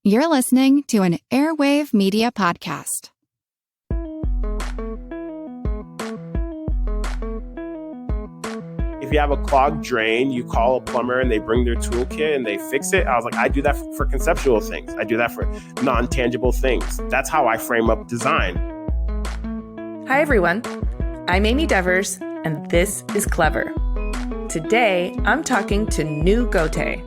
You're listening to an Airwave Media Podcast. If you have a clogged drain, you call a plumber and they bring their toolkit and they fix it. I was like, I do that for conceptual things. I do that for non-tangible things. That's how I frame up design. Hi, everyone. I'm Amy Devers, and this is Clever. Today, I'm talking to Nu Goteh.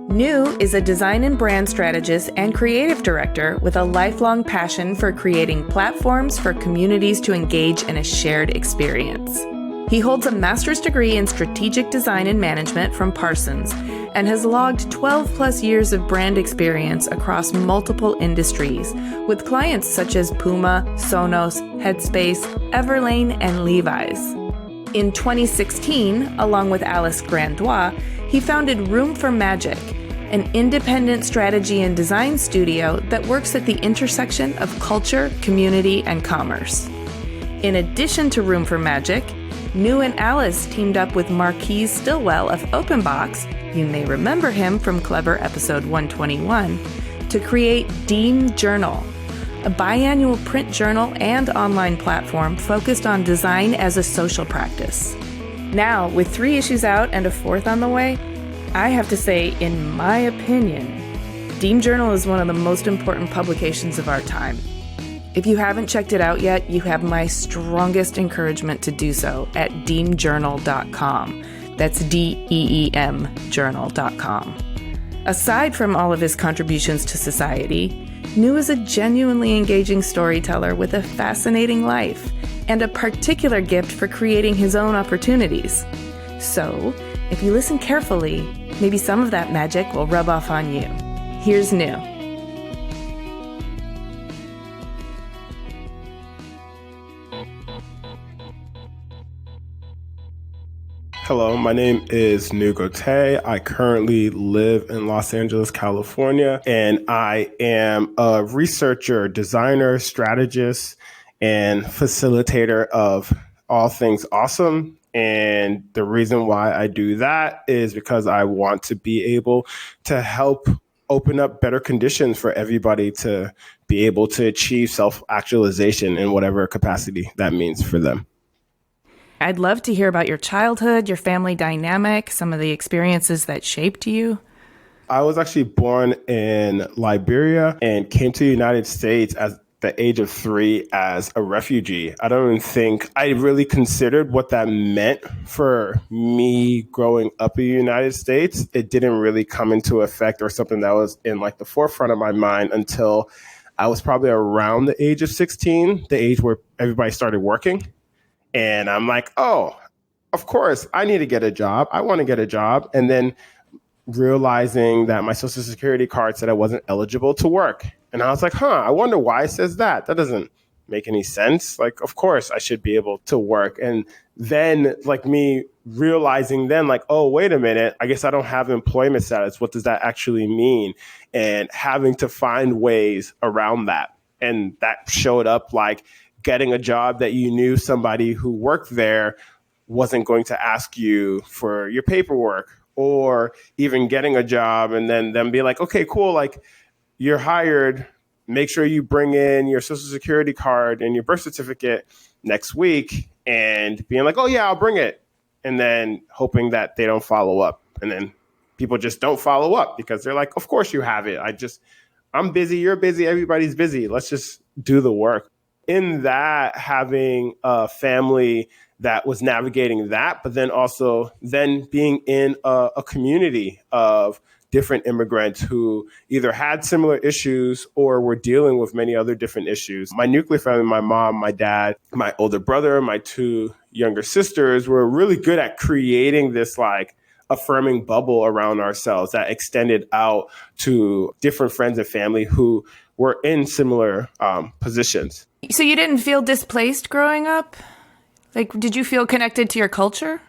Nu is a design and brand strategist and creative director with a lifelong passion for creating platforms for communities to engage in a shared experience. He holds a master's degree in strategic design and management from Parsons and has logged 12 plus years of brand experience across multiple industries with clients such as Puma, Sonos, Headspace, Everlane, and Levi's. In 2016, along with Alice Grandoit, he founded Room for Magic, an independent strategy and design studio that works at the intersection of culture, community, and commerce. In addition to Room for Magic, Nu and Alice teamed up with Marquise Stillwell of OpenBox, you may remember him from Clever episode 121, to create Deem Journal, a biannual print journal and online platform focused on design as a social practice. Now, with 3 issues out and a 4th on the way, I have to say, in my opinion, Deem Journal is one of the most important publications of our time. If you haven't checked it out yet, you have my strongest encouragement to do so at deemjournal.com. That's DEEM journal.com. Aside from all of his contributions to society, Nu is a genuinely engaging storyteller with a fascinating life and a particular gift for creating his own opportunities. So, if you listen carefully, maybe some of that magic will rub off on you. Here's Nu. Hello, my name is Nu Goteh. I currently live in Los Angeles, California, and I am a researcher, designer, strategist, and facilitator of all things awesome. And the reason why I do that is because I want to be able to help open up better conditions for everybody to be able to achieve self-actualization in whatever capacity that means for them. I'd love to hear about your childhood, your family dynamic, some of the experiences that shaped you. I was actually born in Liberia and came to the United States at the age of 3 as a refugee. I don't even think I really considered what that meant for me growing up in the United States. It didn't really come into effect or something that was in like the forefront of my mind until I was probably around the age of 16, the age where everybody started working. And I'm like, oh, of course, I need to get a job. I want to get a job. And then realizing that my Social Security card said I wasn't eligible to work. And I was like, I wonder why it says that. That doesn't make any sense. Like, of course, I should be able to work. And then like me realizing then like, oh, wait a minute, I guess I don't have employment status. What does that actually mean? And having to find ways around that. And that showed up like getting a job that you knew somebody who worked there wasn't going to ask you for your paperwork, or even getting a job and then them be like, okay, cool. Like you're hired. Make sure you bring in your Social Security card and your birth certificate next week, and being like, oh yeah, I'll bring it. And then hoping that they don't follow up. And then people just don't follow up because they're like, of course you have it. I'm busy. You're busy. Everybody's busy. Let's just do the work. In that, having a family that was navigating that, but then also then being in a community of different immigrants who either had similar issues or were dealing with many other different issues. My nuclear family, my mom, my dad, my older brother, my 2 younger sisters were really good at creating this like affirming bubble around ourselves that extended out to different friends and family who were in similar positions. So you didn't feel displaced growing up? Like, did you feel connected to your culture?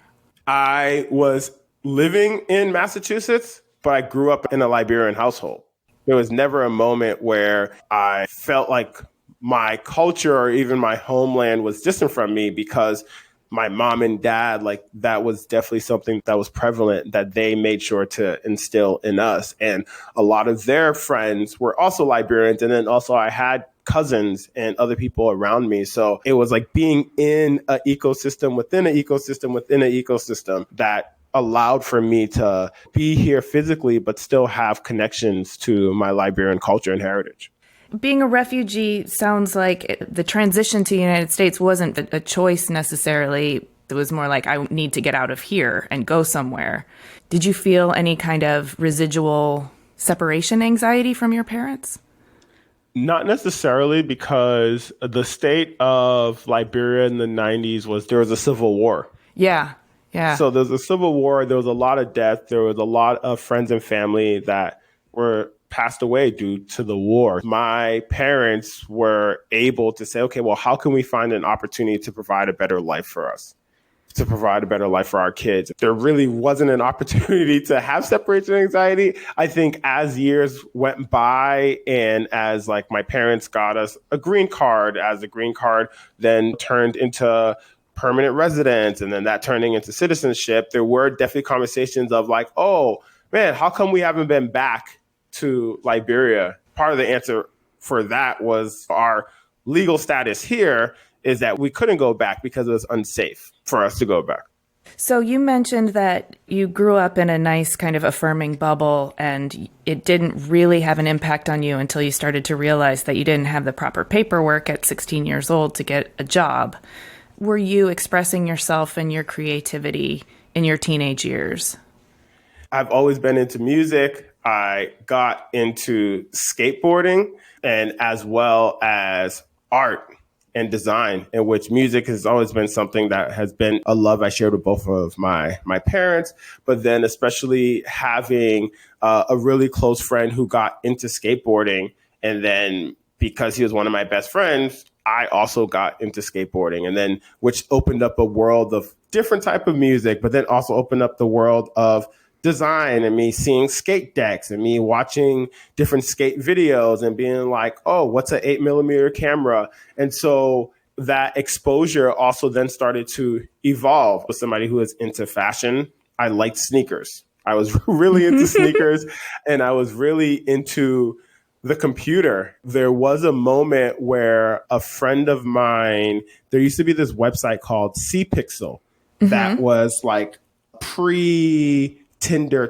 I was living in Massachusetts, but I grew up in a Liberian household. There was never a moment where I felt like my culture or even my homeland was distant from me, because my mom and dad, like that was definitely something that was prevalent that they made sure to instill in us. And a lot of their friends were also Liberians. And then also I had cousins and other people around me. So it was like being in an ecosystem within an ecosystem within an ecosystem that allowed for me to be here physically, but still have connections to my Liberian culture and heritage. Being a refugee sounds like the transition to the United States wasn't a choice necessarily. It was more like, I need to get out of here and go somewhere. Did you feel any kind of residual separation anxiety from your parents? Not necessarily, because the state of Liberia in the 90s there was a civil war. Yeah. So there was a civil war. There was a lot of death. There was a lot of friends and family that were passed away due to the war. My parents were able to say, okay, well, how can we find an opportunity to provide a better life for us, to provide a better life for our kids? There really wasn't an opportunity to have separation anxiety. I think as years went by and as like my parents got us a green card, as the green card then turned into permanent residence, and then that turning into citizenship, there were definitely conversations of like, oh man, how come we haven't been back to Liberia? Part of the answer for that was our legal status here is that we couldn't go back because it was unsafe for us to go back. So you mentioned that you grew up in a nice kind of affirming bubble, and it didn't really have an impact on you until you started to realize that you didn't have the proper paperwork at 16 years old to get a job. Were you expressing yourself and your creativity in your teenage years? I've always been into music. I got into skateboarding and as well as art and design, in which music has always been something that has been a love I shared with both of my parents, but then especially having a really close friend who got into skateboarding. And then because he was one of my best friends, I also got into skateboarding, and then which opened up a world of different type of music, but then also opened up the world of design and me seeing skate decks and me watching different skate videos and being like, oh, what's an 8mm camera? And so that exposure also then started to evolve. With somebody who is into fashion, I liked sneakers. I was really into sneakers, and I was really into the computer. There was a moment where a friend of mine, there used to be this website called cPixel that was like pre-Tinder.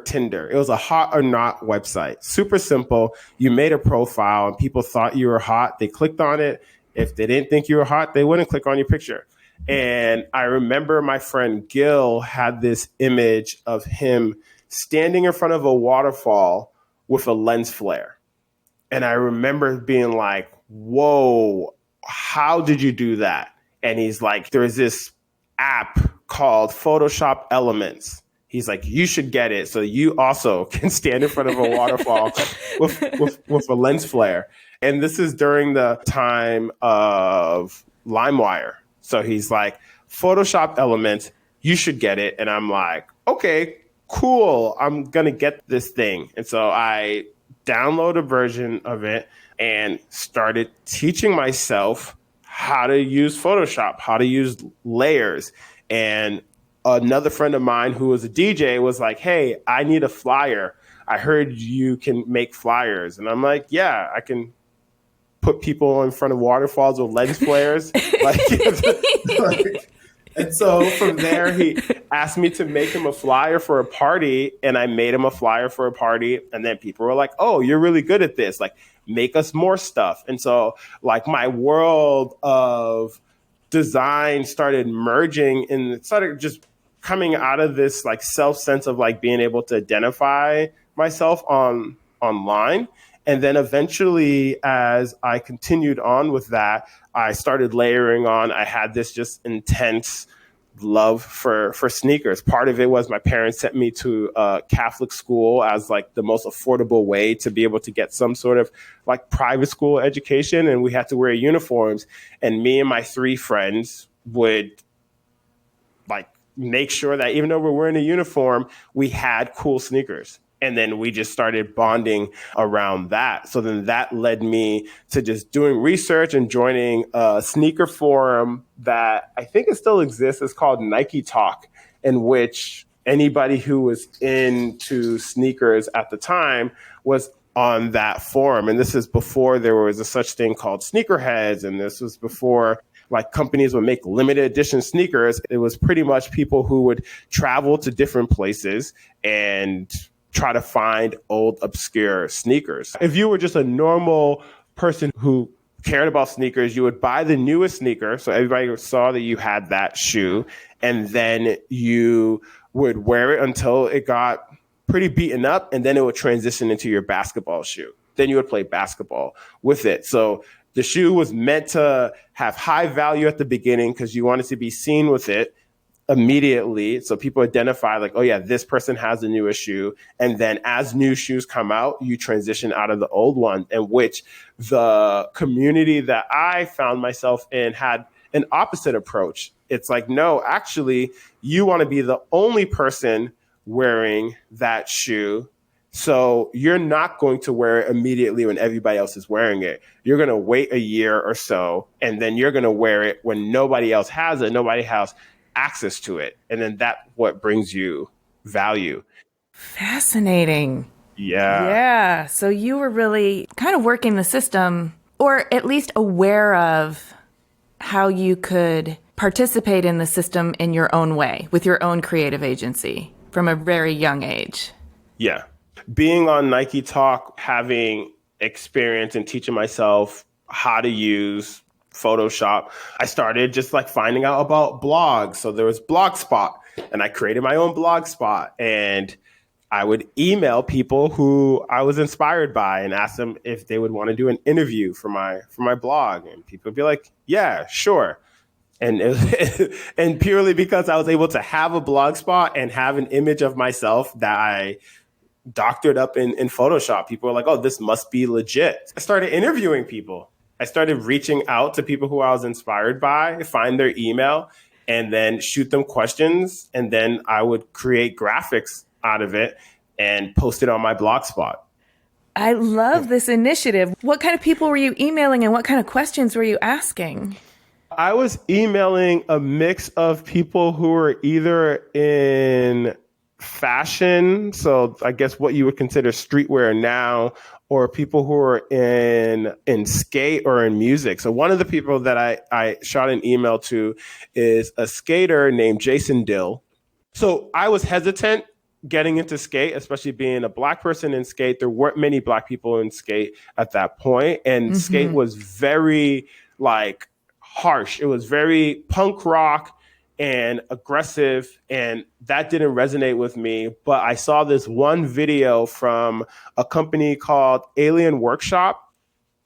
It was a hot or not website. Super simple. You made a profile and people thought you were hot. They clicked on it. If they didn't think you were hot, they wouldn't click on your picture. And I remember my friend Gil had this image of him standing in front of a waterfall with a lens flare. And I remember being like, whoa, how did you do that? And he's like, there's this app called Photoshop Elements. He's like, you should get it so you also can stand in front of a waterfall with a lens flare. And this is during the time of LimeWire. So he's like, Photoshop Elements, you should get it. And I'm like, okay, cool. I'm going to get this thing. And so I download a version of it and started teaching myself how to use Photoshop, how to use layers. And another friend of mine who was a DJ was like, hey, I need a flyer. I heard you can make flyers. And I'm like, yeah, I can put people in front of waterfalls with lens flares. And so from there, he asked me to make him a flyer for a party, and I made him a flyer for a party. And then people were like, oh, you're really good at this. Like, make us more stuff. And so like my world of design started merging and it started just coming out of this like self sense of like being able to identify myself online. And then eventually, as I continued on with that, I started layering on. I had this just intense love for sneakers. Part of it was my parents sent me to a Catholic school as like the most affordable way to be able to get some sort of like private school education. And we had to wear uniforms. And me and my three friends would like make sure that even though we're wearing a uniform, we had cool sneakers. And then we just started bonding around that. So then that led me to just doing research and joining a sneaker forum that I think it still exists. It's called Nike Talk, in which anybody who was into sneakers at the time was on that forum. And this is before there was a such thing called sneakerheads. And this was before like companies would make limited edition sneakers. It was pretty much people who would travel to different places and try to find old, obscure sneakers. If you were just a normal person who cared about sneakers, you would buy the newest sneaker. So everybody saw that you had that shoe. And then you would wear it until it got pretty beaten up. And then it would transition into your basketball shoe. Then you would play basketball with it. So the shoe was meant to have high value at the beginning because you wanted to be seen with it immediately. So people identify like, oh yeah, this person has the newest shoe. And then as new shoes come out, you transition out of the old one, in which the community that I found myself in had an opposite approach. It's like, no, actually, you want to be the only person wearing that shoe. So you're not going to wear it immediately when everybody else is wearing it. You're going to wait a year or so, and then you're going to wear it when nobody else has it, nobody has access to it. And then that's what brings you value. Fascinating. Yeah. Yeah. So you were really kind of working the system, or at least aware of how you could participate in the system in your own way, with your own creative agency from a very young age. Yeah. Being on Nike Talk, having experience and teaching myself how to use Photoshop, I started just like finding out about blogs. So there was Blogspot, and I created my own Blogspot, and I would email people who I was inspired by and ask them if they would want to do an interview for my blog. And people would be like, yeah, sure. And and purely because I was able to have a Blogspot and have an image of myself that I doctored up in Photoshop, people were like, oh, this must be legit. I started interviewing people. I started reaching out to people who I was inspired by, find their email, and then shoot them questions. And then I would create graphics out of it and post it on my Blogspot. I love this initiative. What kind of people were you emailing, and what kind of questions were you asking? I was emailing a mix of people who were either in fashion, so I guess what you would consider streetwear now, or people who are in skate or in music. So one of the people that I shot an email to is a skater named Jason Dill. So I was hesitant getting into skate, especially being a Black person in skate. There weren't many Black people in skate at that point. And skate was very like harsh. It was very punk rock and aggressive, and that didn't resonate with me. But I saw this one video from a company called Alien Workshop,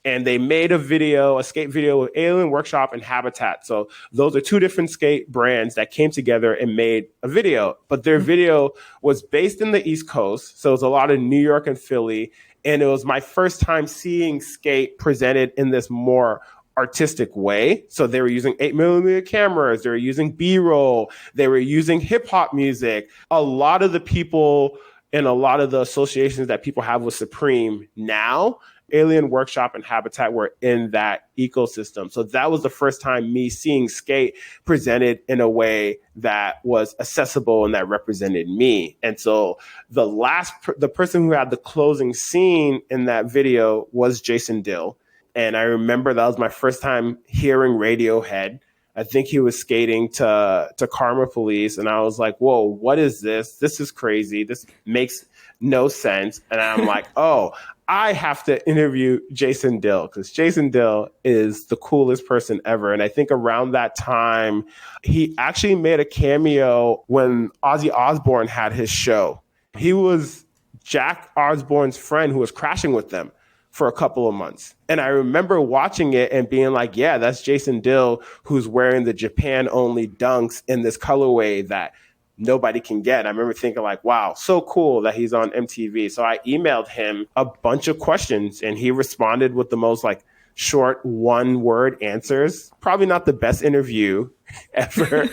and they made a skate video with Alien Workshop and Habitat. So those are two different skate brands that came together and made a video. But their video was based in the East Coast, so it was a lot of New York and Philly, and it was my first time seeing skate presented in this more artistic way. So they were using 8mm cameras, they were using B-roll, they were using hip hop music. A lot of the people and a lot of the associations that people have with Supreme now, Alien Workshop and Habitat were in that ecosystem. So that was the first time me seeing skate presented in a way that was accessible and that represented me. And so the person who had the closing scene in that video was Jason Dill. And I remember that was my first time hearing Radiohead. I think he was skating to Karma Police. And I was like, whoa, what is this? This is crazy. This makes no sense. And I'm like, oh, I have to interview Jason Dill, because Jason Dill is the coolest person ever. And I think around that time, he actually made a cameo when Ozzy Osbourne had his show. He was Jack Osbourne's friend who was crashing with them for a couple of months. And I remember watching it and being like, yeah, that's Jason Dill, who's wearing the Japan only dunks in this colorway that nobody can get. And I remember thinking like, wow, so cool that he's on MTV. So I emailed him a bunch of questions, and he responded with the most like short one-word answers. Probably not the best interview ever,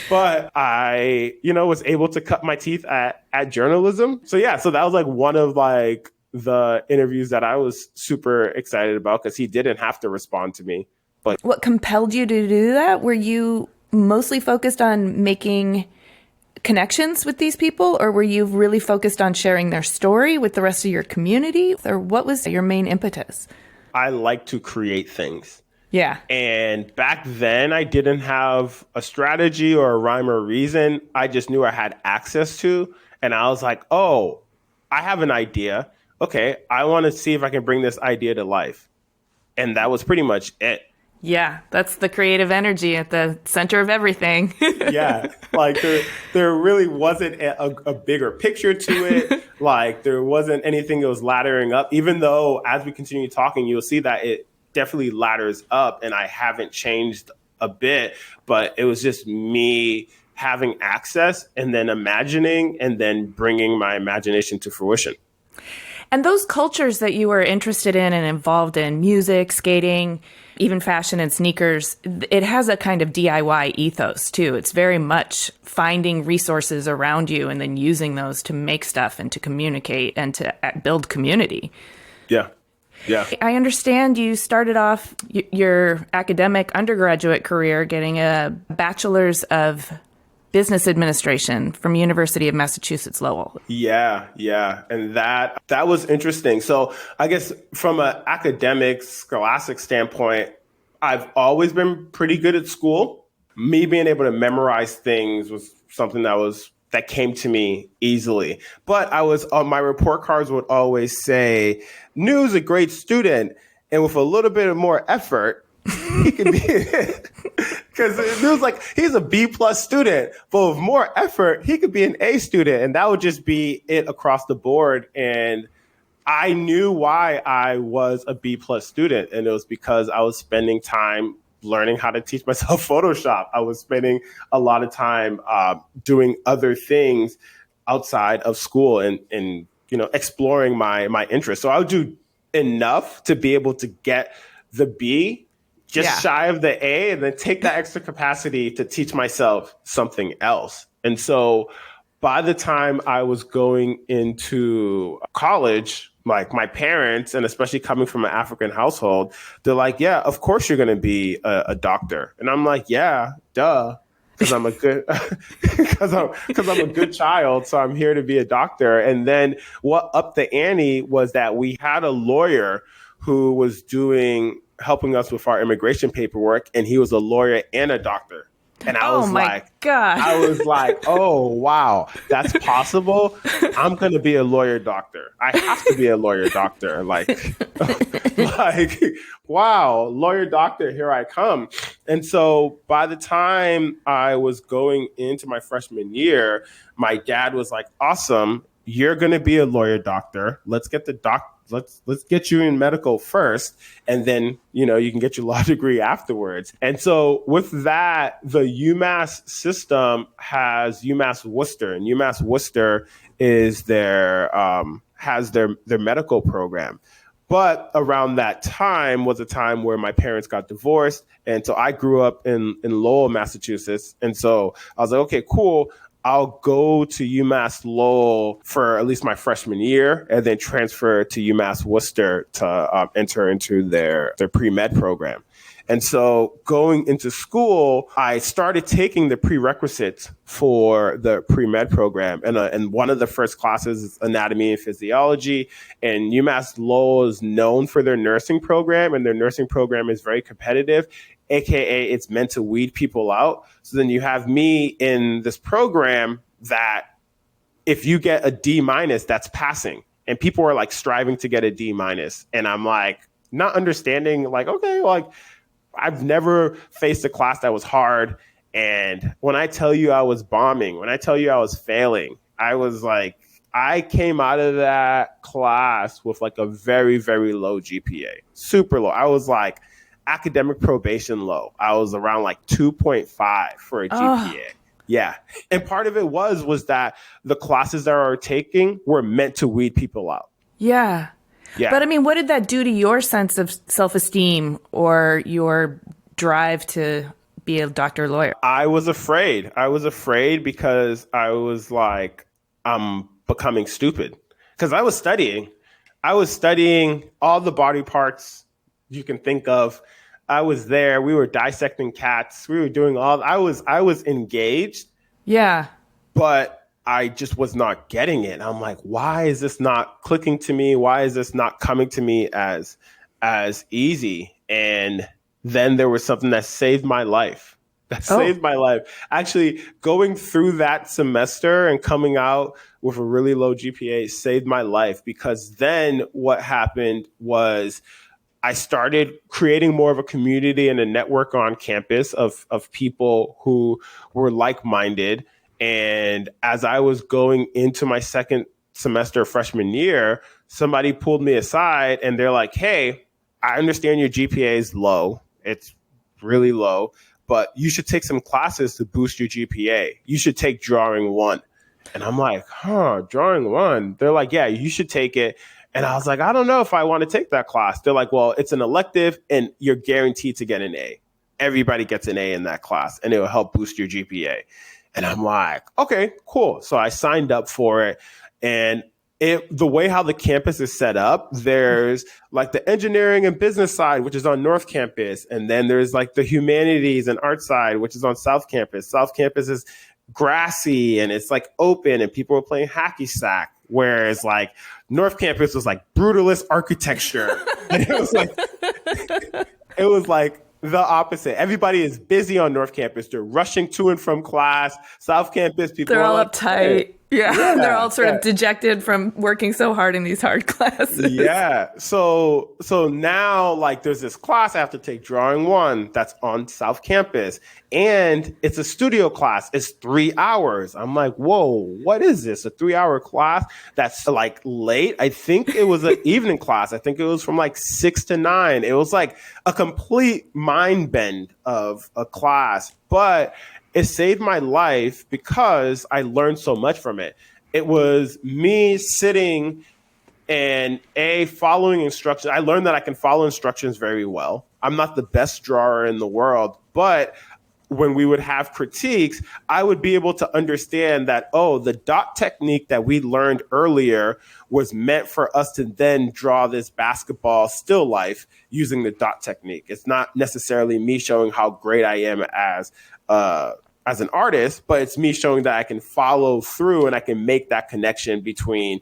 But I, was able to cut my teeth at journalism. So yeah, so that was like one of like the interviews that I was super excited about because he didn't have to respond to me. But what compelled you to do that? Were you mostly focused on making connections with these people, or were you really focused on sharing their story with the rest of your community? Or what was your main impetus? I like to create things. Yeah. And back then I didn't have a strategy or a rhyme or reason. I just knew I had access to. And I was like, oh, I have an idea. Okay, I want to see if I can bring this idea to life. And that was pretty much it. Yeah, that's the creative energy at the center of everything. Yeah, like there really wasn't a bigger picture to it. Like there wasn't anything that was laddering up, even though as we continue talking, you'll see that it definitely ladders up and I haven't changed a bit, but it was just me having access and then imagining and then bringing my imagination to fruition. And those cultures that you were interested in and involved in, music, skating, even fashion and sneakers, it has a kind of DIY ethos too. It's very much finding resources around you and then using those to make stuff and to communicate and to build community. Yeah. Yeah. I understand you started off your academic undergraduate career getting a bachelor's of business administration from University of Massachusetts Lowell. Yeah. And that was interesting. So I guess from an academic, scholastic standpoint, I've always been pretty good at school. Me being able to memorize things was something that came to me easily. But I was my report cards would always say, Nu's a great student. And with a little bit of more effort, he could be, because it was like, he's a B+ student, but with more effort, he could be an A student. And that would just be it across the board. And I knew why I was a B+ student. And it was because I was spending time learning how to teach myself Photoshop. I was spending a lot of time doing other things outside of school and exploring my interests. So I would do enough to be able to get the B, just shy of the A, and then take that extra capacity to teach myself something else. And so by the time I was going into college, like my parents, and especially coming from an African household, they're like, yeah, of course you're going to be a doctor. And I'm like, yeah, duh. Because I'm a good, because I'm a good child, so I'm here to be a doctor. And then what upped the ante was that we had a lawyer who was helping us with our immigration paperwork, and he was a lawyer and a doctor. And I was like, oh, wow, that's possible. I'm going to be a lawyer doctor. I have to be a lawyer doctor. Like, wow, lawyer doctor, here I come. And so by the time I was going into my freshman year, my dad was like, awesome, you're going to be a lawyer doctor. Let's get let's get you in medical first, and then, you can get your law degree afterwards. And so with that, the UMass system has UMass Worcester, and UMass Worcester is has their medical program. But around that time was a time where my parents got divorced. And so I grew up in Lowell, Massachusetts. And so I was like, okay, cool. I'll go to UMass Lowell for at least my freshman year and then transfer to UMass Worcester to enter into their pre-med program. And so going into school, I started taking the prerequisites for the pre-med program. And one of the first classes is anatomy and physiology. And UMass Lowell is known for their nursing program, and their nursing program is very competitive. AKA it's meant to weed people out. So then you have me in this program that if you get a D-, that's passing. And people are like striving to get a D-. And I'm like, not understanding, like, okay, like I've never faced a class that was hard. And when I tell you I was bombing, when I tell you I was failing, I was like, I came out of that class with like a very, very low GPA, super low. I was like, academic probation low. I was around like 2.5 for a GPA. Yeah. And part of it was that the classes that I were taking were meant to weed people out. Yeah. But I mean, what did that do to your sense of self-esteem or your drive to be a doctor or lawyer? I was afraid. I was afraid because I was like, I'm becoming stupid. Because I was studying. I was studying all the body parts you can think of. I was there. We were dissecting cats. We were doing I was engaged. Yeah. But I just was not getting it. I'm like, why is this not clicking to me? Why is this not coming to me as easy? And then there was something that saved my life. Saved my life. Actually, going through that semester and coming out with a really low GPA saved my life, because then what happened was I started creating more of a community and a network on campus of people who were like-minded. And as I was going into my second semester freshman year, somebody pulled me aside and they're like, hey, I understand your GPA is low. It's really low, but you should take some classes to boost your GPA. You should take Drawing 1. And I'm like, Drawing 1? They're like, yeah, you should take it. And I was like, I don't know if I want to take that class. They're like, well, it's an elective and you're guaranteed to get an A. Everybody gets an A in that class and it will help boost your GPA. And I'm like, okay, cool. So I signed up for it. And the way how the campus is set up, there's like the engineering and business side, which is on North Campus. And then there's like the humanities and art side, which is on South Campus. South Campus is grassy and it's like open and people are playing hacky sack. Whereas like North Campus was like brutalist architecture. And it was like the opposite. Everybody is busy on North Campus. They're rushing to and from class. South Campus, people they're all like, uptight. Hey. Yeah. They're all sort of dejected from working so hard in these hard classes. Yeah. So now like there's this class I have to take, Drawing 1, that's on South Campus. And it's a studio class. It's 3 hours. I'm like, whoa, what is this? A 3-hour class that's like late? I think it was an evening class. I think it was from like 6 to 9. It was like a complete mind bend of a class. But it saved my life because I learned so much from it. It was me sitting and following instructions. I learned that I can follow instructions very well. I'm not the best drawer in the world, but when we would have critiques, I would be able to understand that, the dot technique that we learned earlier was meant for us to then draw this basketball still life using the dot technique. It's not necessarily me showing how great I am as an artist, but it's me showing that I can follow through and I can make that connection between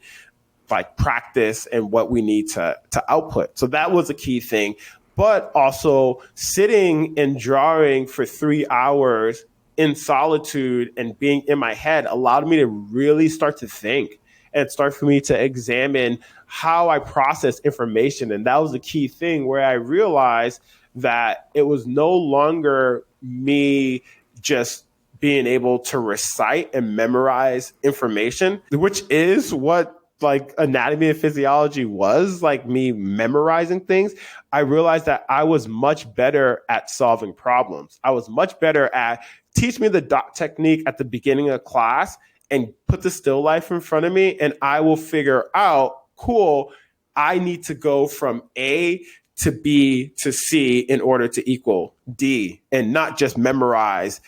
like practice and what we need to output. So that was a key thing. But also sitting and drawing for 3 hours in solitude and being in my head allowed me to really start to think and start for me to examine how I process information. And that was the key thing where I realized that it was no longer me just being able to recite and memorize information, which is what like anatomy and physiology was, like me memorizing things. I realized that I was much better at solving problems. I was much better at teach me the dot technique at the beginning of class and put the still life in front of me. And I will figure out, cool, I need to go from A to B to C in order to equal D and not just memorize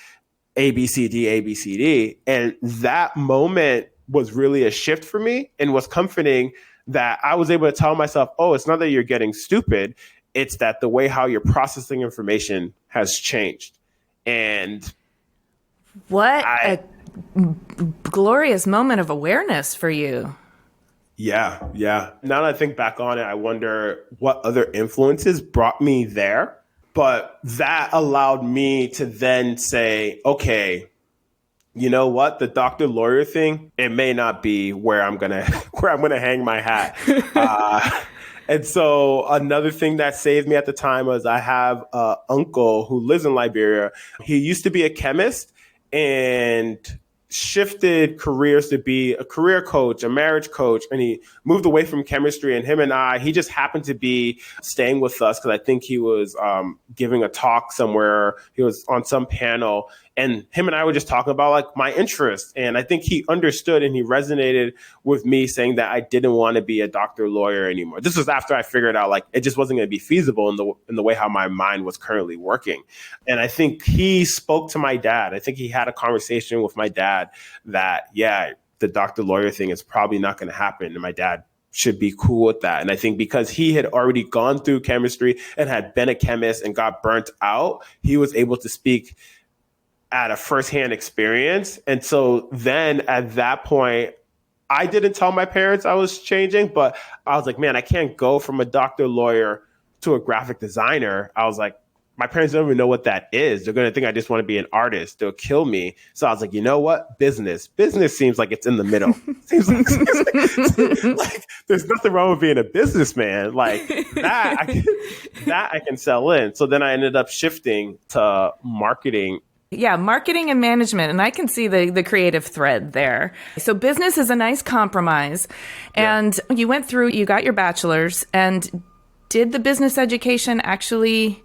A, B, C, D, A, B, C, D. And that moment was really a shift for me and was comforting that I was able to tell myself, it's not that you're getting stupid. It's that the way how you're processing information has changed. And what a glorious moment of awareness for you. Yeah. Now that I think back on it, I wonder what other influences brought me there. But that allowed me to then say, okay, you know what? The doctor lawyer thing, it may not be where I'm gonna hang my hat. And so another thing that saved me at the time was I have an uncle who lives in Liberia. He used to be a chemist and shifted careers to be a career coach, a marriage coach, and he moved away from chemistry. And he just happened to be staying with us because I think he was giving a talk somewhere. He was on some panel, And him and I were just talking about like my interests. And I think he understood and he resonated with me saying that I didn't want to be a doctor lawyer anymore. This was after I figured out like it just wasn't going to be feasible in the way how my mind was currently working. And I think he spoke to my dad. I think he had a conversation with my dad that, yeah, the doctor lawyer thing is probably not going to happen. And my dad should be cool with that. And I think because he had already gone through chemistry and had been a chemist and got burnt out, he was able to speak at a firsthand experience. And so then at that point, I didn't tell my parents I was changing, but I was like, man, I can't go from a doctor lawyer to a graphic designer. I was like, my parents don't even know what that is. They're going to think I just want to be an artist. They'll kill me. So I was like, you know what? Business seems like it's in the middle. seems like there's nothing wrong with being a businessman. Like that I can sell in. So then I ended up shifting to marketing. Yeah, marketing and management. And I can see the creative thread there. So business is a nice compromise. And you went through, you got your bachelor's, and did the business education actually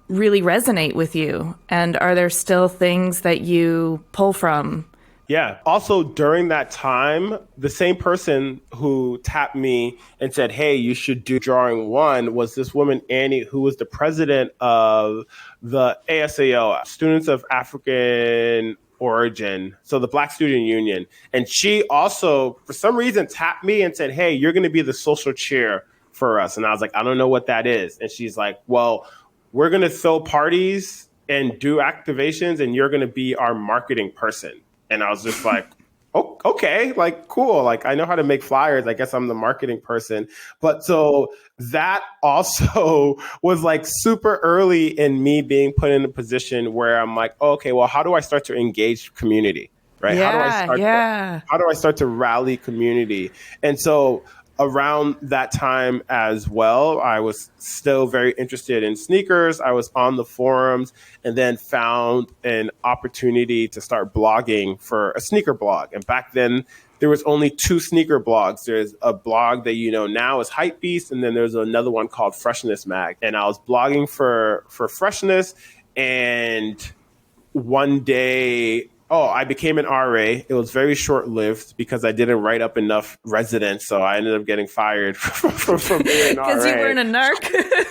really resonate with you? And are there still things that you pull from? Yeah. Also, during that time, the same person who tapped me and said, hey, you should do drawing one was this woman, Annie, who was the president of the ASAO, Students of African Origin, so the Black Student Union. And she also, for some reason, tapped me and said, hey, you're going to be the social chair for us. And I was like, I don't know what that is. And she's like, well, we're going to throw parties and do activations, and you're going to be our marketing person. And I was just like, oh, okay, like, cool. Like, I know how to make flyers. I guess I'm the marketing person. But so that also was like super early in me being put in a position where I'm like, oh, okay, well, how do I start to engage community? Right? Yeah, how do I start to rally community? And so around that time as well, I was still very interested in sneakers. I was on the forums and then found an opportunity to start blogging for a sneaker blog. And back then, there was only 2 sneaker blogs. There's a blog that you know now is Hypebeast, and then there's another one called Freshness Mag. And I was blogging for Freshness, and one day, I became an RA. It was very short-lived because I didn't write up enough residents, so I ended up getting fired from being an RA. Because you weren't a narc?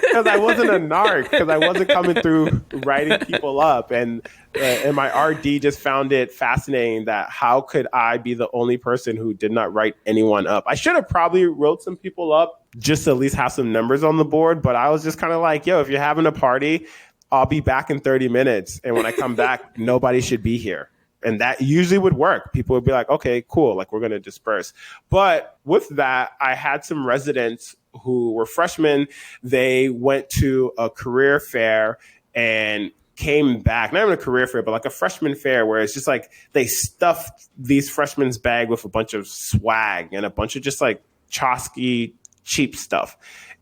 Because I wasn't a narc, because I wasn't coming through writing people up. And my RD just found it fascinating that how could I be the only person who did not write anyone up? I should have probably wrote some people up just to at least have some numbers on the board, but I was just kind of like, yo, if you're having a party, I'll be back in 30 minutes. And when I come back, nobody should be here. And that usually would work. People would be like, okay, cool. Like, we're going to disperse. But with that, I had some residents who were freshmen. They went to a career fair and came back, not even a career fair, but like a freshman fair where it's just like they stuffed these freshmen's bag with a bunch of swag and a bunch of just like Chosky cheap stuff.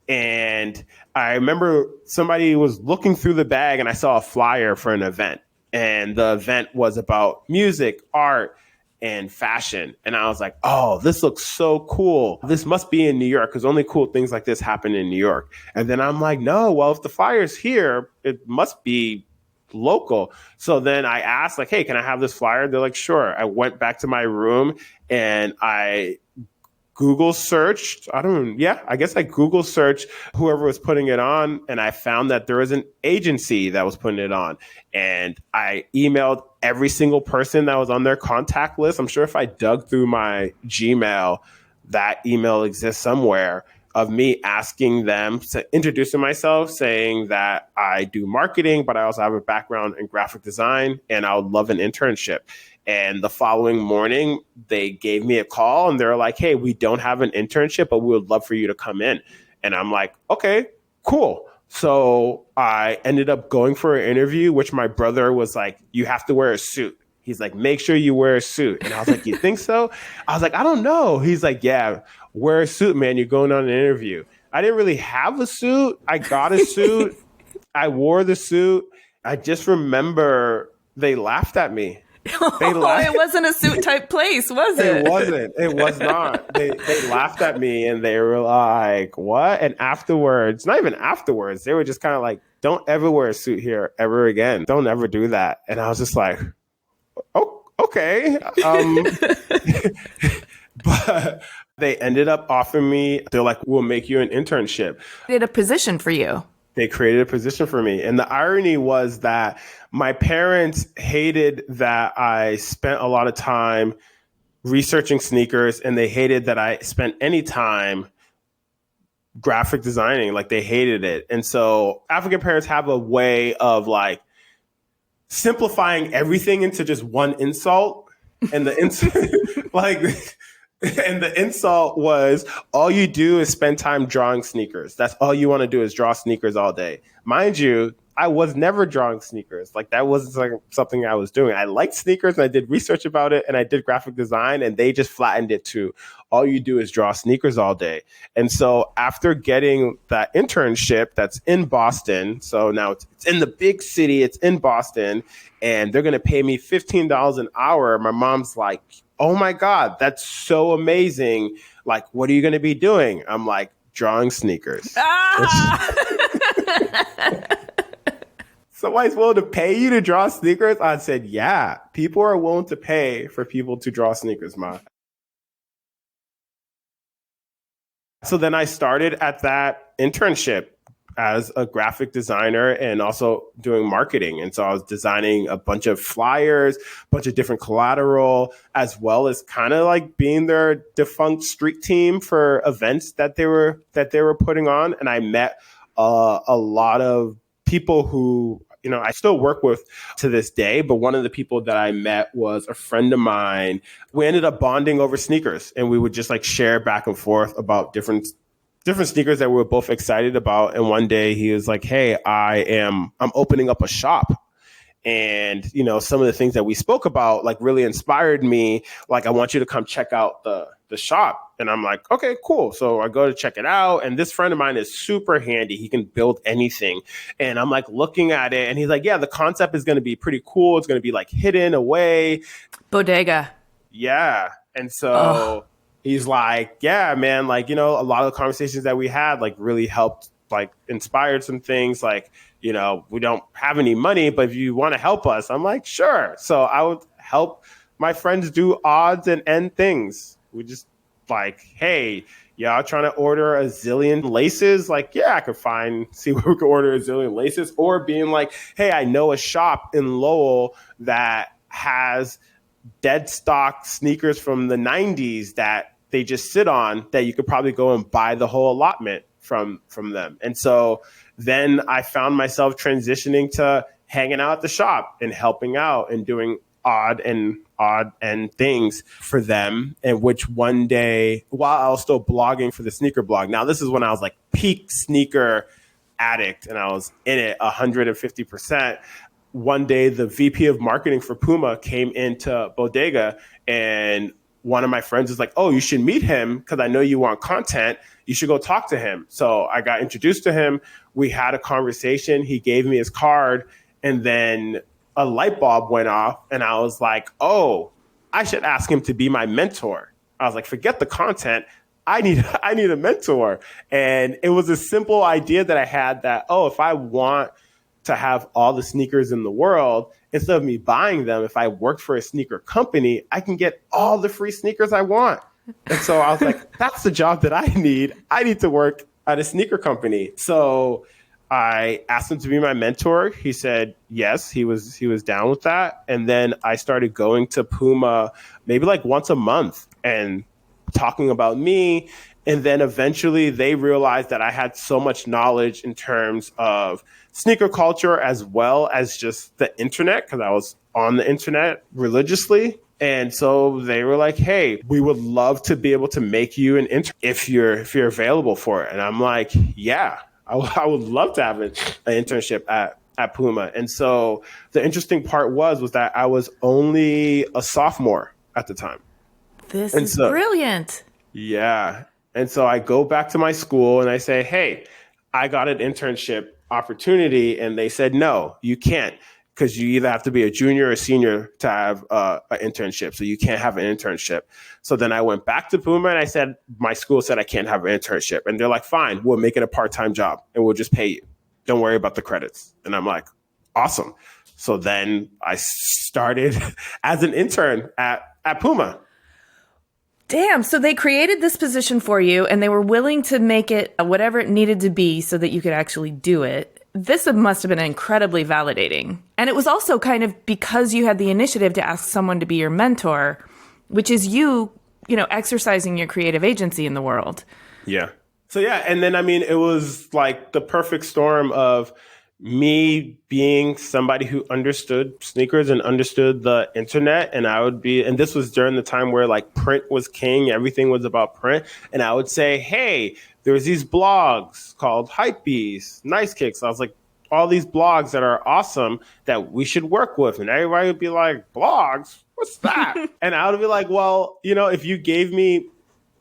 And I remember somebody was looking through the bag and I saw a flyer for an event. And the event was about music, art, and fashion. And I was like, oh, this looks so cool. This must be in New York because only cool things like this happen in New York. And then I'm like, no, well, if the flyer's here, it must be local. So then I asked, like, hey, can I have this flyer? They're like, sure. I went back to my room and I Google searched. I guess I Google searched whoever was putting it on, and I found that there was an agency that was putting it on. And I emailed every single person that was on their contact list. I'm sure if I dug through my Gmail, that email exists somewhere of me asking them to introduce myself, saying that I do marketing, but I also have a background in graphic design, and I would love an internship. And the following morning, they gave me a call and they're like, hey, we don't have an internship, but we would love for you to come in. And I'm like, okay, cool. So I ended up going for an interview, which my brother was like, you have to wear a suit. He's like, make sure you wear a suit. And I was like, you think so? I was like, I don't know. He's like, yeah, wear a suit, man. You're going on an interview. I didn't really have a suit. I got a suit. I wore the suit. I just remember they laughed at me. They laughed. It wasn't a suit type place, was it? It wasn't. It was not. They laughed at me and they were like, what? And afterwards, not even afterwards, they were just kind of like, don't ever wear a suit here ever again. Don't ever do that. And I was just like, oh, okay. But they ended up offering me, they're like, we'll make you an internship. They did a position for you. They created a position for me. And the irony was that my parents hated that I spent a lot of time researching sneakers, and they hated that I spent any time graphic designing. Like, they hated it. And so African parents have a way of like simplifying everything into just one insult. And the and the insult was, all you do is spend time drawing sneakers. That's all you want to do is draw sneakers all day. Mind you, I was never drawing sneakers. Like, that wasn't like something I was doing. I liked sneakers and I did research about it and I did graphic design, and they just flattened it to, all you do is draw sneakers all day. And so after getting that internship that's in Boston, so now it's in the big city, it's in Boston, and they're going to pay me $15 an hour. My mom's like, oh my God, that's so amazing. Like, what are you going to be doing? I'm like, drawing sneakers. Somebody's willing to pay you to draw sneakers? I said, yeah, people are willing to pay for people to draw sneakers, Ma. So then I started at that internship as a graphic designer and also doing marketing. And so I was designing a bunch of flyers, a bunch of different collateral, as well as kind of like being their defunct street team for events that they were putting on. And I met a lot of people who, you know, I still work with to this day, but one of the people that I met was a friend of mine. We ended up bonding over sneakers, and we would just like share back and forth about different sneakers that we were both excited about. And one day he was like, hey, I'm opening up a shop. And, you know, some of the things that we spoke about like really inspired me. Like, I want you to come check out the shop. And I'm like, okay, cool. So I go to check it out. And this friend of mine is super handy. He can build anything. And I'm like looking at it and he's like, yeah, the concept is going to be pretty cool. It's going to be like hidden away. Bodega. Yeah. And so he's like, yeah, man, like, you know, a lot of the conversations that we had like really helped, like inspired some things. Like, you know, we don't have any money, but if you want to help us, I'm like, sure. So I would help my friends do odds and end things. We just like, hey, y'all trying to order a zillion laces? Like, yeah, I could see where we could order a zillion laces. Or being like, hey, I know a shop in Lowell that has dead stock sneakers from the 90s that they just sit on, that you could probably go and buy the whole allotment from them. And so then I found myself transitioning to hanging out at the shop and helping out and doing odd and things for them. And which one day, while I was still blogging for the sneaker blog, now this is when I was like peak sneaker addict and I was in it 150%. One day, the VP of marketing for Puma came into Bodega, and one of my friends was like, oh, you should meet him because I know you want content. You should go talk to him. So I got introduced to him. We had a conversation. He gave me his card, and then a light bulb went off, and I was like, oh, I should ask him to be my mentor. I was like, forget the content. I need a mentor. And it was a simple idea that I had that, oh, if I want to have all the sneakers in the world, instead of me buying them, if I work for a sneaker company, I can get all the free sneakers I want. And so I was like, that's the job that I need. I need to work at a sneaker company. So I asked him to be my mentor. He said yes, he was down with that. And then I started going to Puma maybe like once a month and talking about me. And then eventually they realized that I had so much knowledge in terms of sneaker culture as well as just the internet, because I was on the internet religiously. And so they were like, hey, we would love to be able to make you an intern if you're available for it. And I'm like, yeah, I would love to have an internship at Puma. And so the interesting part was that I was only a sophomore at the time. This is brilliant. Yeah. And so I go back to my school and I say, hey, I got an internship opportunity. And they said, no, you can't. because you either have to be a junior or senior to have an internship. So you can't have an internship. So then I went back to Puma and I said, my school said I can't have an internship. And they're like, fine, we'll make it a part-time job and we'll just pay you. Don't worry about the credits. And I'm like, awesome. So then I started as an intern at Puma. Damn. So they created this position for you and they were willing to make it whatever it needed to be so that you could actually do it. This must have been incredibly validating. And it was also kind of because you had the initiative to ask someone to be your mentor, which is you exercising your creative agency in the world. Yeah. So yeah. And then, I mean, it was like the perfect storm of me being somebody who understood sneakers and understood the internet. And and this was during the time where like print was king. Everything was about print. And I would say, hey, there's these blogs called Hypebeast, Nice Kicks. I was like, all these blogs that are awesome that we should work with. And everybody would be like, blogs? What's that? And I would be like, well, if you gave me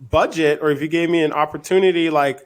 budget or if you gave me an opportunity, like,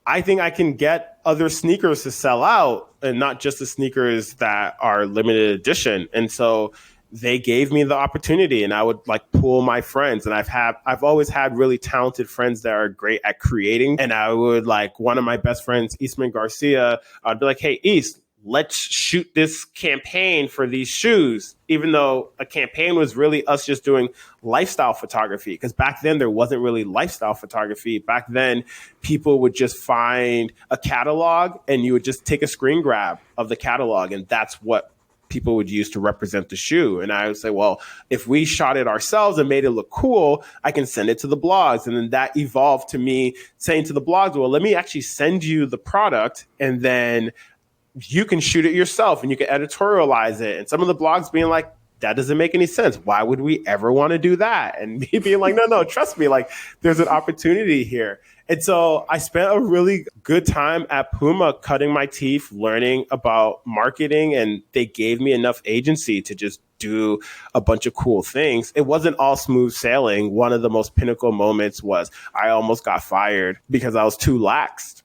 I think I can get other sneakers to sell out and not just the sneakers that are limited edition. And so they gave me the opportunity and I would like pool my friends. And I've always had really talented friends that are great at creating. And I would like one of my best friends, Eastman Garcia, I'd be like, hey, East, let's shoot this campaign for these shoes, even though a campaign was really us just doing lifestyle photography. Because back then there wasn't really lifestyle photography. Back then people would just find a catalog and you would just take a screen grab of the catalog. And that's what people would use to represent the shoe. And I would say, well, if we shot it ourselves and made it look cool, I can send it to the blogs. And then that evolved to me saying to the blogs, well, let me actually send you the product and then you can shoot it yourself and you can editorialize it. And some of the blogs being like, that doesn't make any sense. Why would we ever want to do that? And me being like, no, trust me, like there's an opportunity here. And so I spent a really good time at Puma cutting my teeth, learning about marketing, and they gave me enough agency to just do a bunch of cool things. It wasn't all smooth sailing. One of the most pinnacle moments was I almost got fired because I was too lax.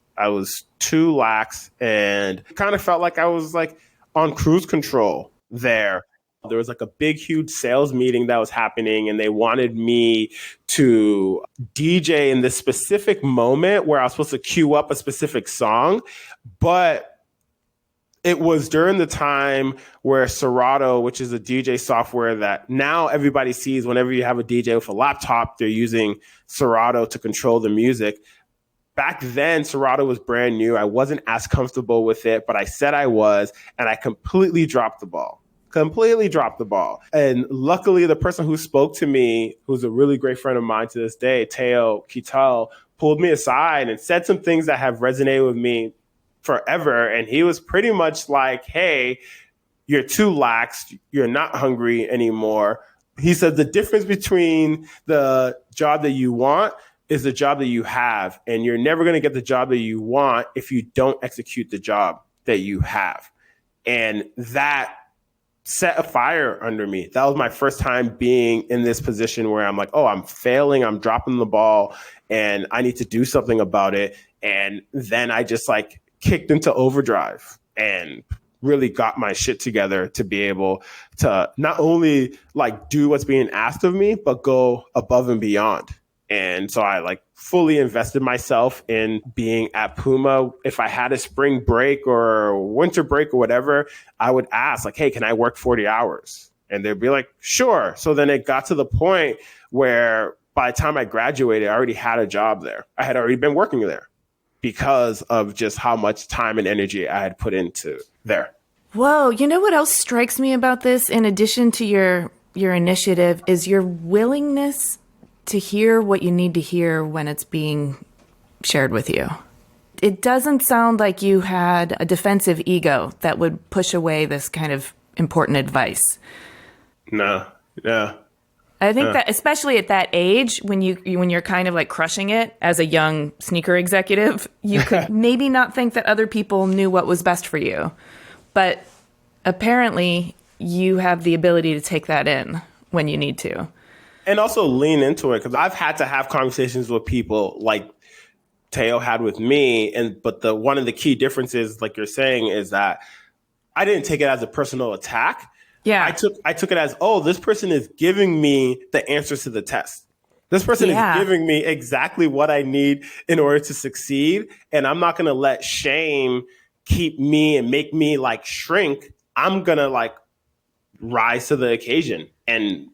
And kind of felt like I was like on cruise control there. There was like a big, huge sales meeting that was happening and they wanted me to DJ in this specific moment where I was supposed to queue up a specific song. But it was during the time where Serato, which is a DJ software that now everybody sees whenever you have a DJ with a laptop, they're using Serato to control the music. Back then, Serato was brand new. I wasn't as comfortable with it, but I said I was, and I completely dropped the ball. And luckily, the person who spoke to me, who's a really great friend of mine to this day, Teo Kitel, pulled me aside and said some things that have resonated with me forever. And he was pretty much like, hey, you're too lax. You're not hungry anymore. He said the difference between the job that you want is the job that you have. And you're never going to get the job that you want if you don't execute the job that you have. And that set a fire under me. That was my first time being in this position where I'm like, oh, I'm failing. I'm dropping the ball and I need to do something about it. And then I just like kicked into overdrive and really got my shit together to be able to not only like do what's being asked of me, but go above and beyond. And so I like fully invested myself in being at Puma. If I had a spring break or winter break or whatever, I would ask like, hey, can I work 40 hours? And they'd be like, sure. So then it got to the point where by the time I graduated, I already had a job there. I had already been working there because of just how much time and energy I had put into there. Whoa. You know what else strikes me about this, in addition to your initiative, is your willingness to hear what you need to hear when it's being shared with you. It doesn't sound like you had a defensive ego that would push away this kind of important advice. No. I think that especially at that age, when you're kind of like crushing it as a young sneaker executive, you could maybe not think that other people knew what was best for you. But apparently you have the ability to take that in when you need to. And also lean into it, because I've had to have conversations with people like Teo had with me. But one of the key differences, like you're saying, is that I didn't take it as a personal attack. Yeah. I took it as, oh, this person is giving me the answers to the test. This person is giving me exactly what I need in order to succeed. And I'm not going to let shame keep me and make me like shrink. I'm going to like rise to the occasion and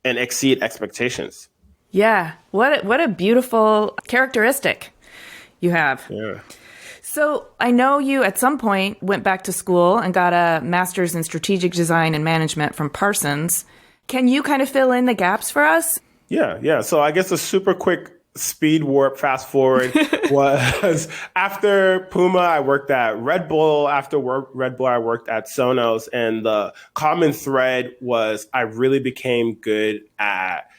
exceed expectations. Yeah. What a beautiful characteristic you have. Yeah. So I know you at some point went back to school and got a master's in strategic design and management from Parsons. Can you kind of fill in the gaps for us? Yeah. So I guess a super quick speed warp fast forward was after Puma, I worked at Red Bull. After Red Bull, I worked at Sonos. And the common thread was I really became good at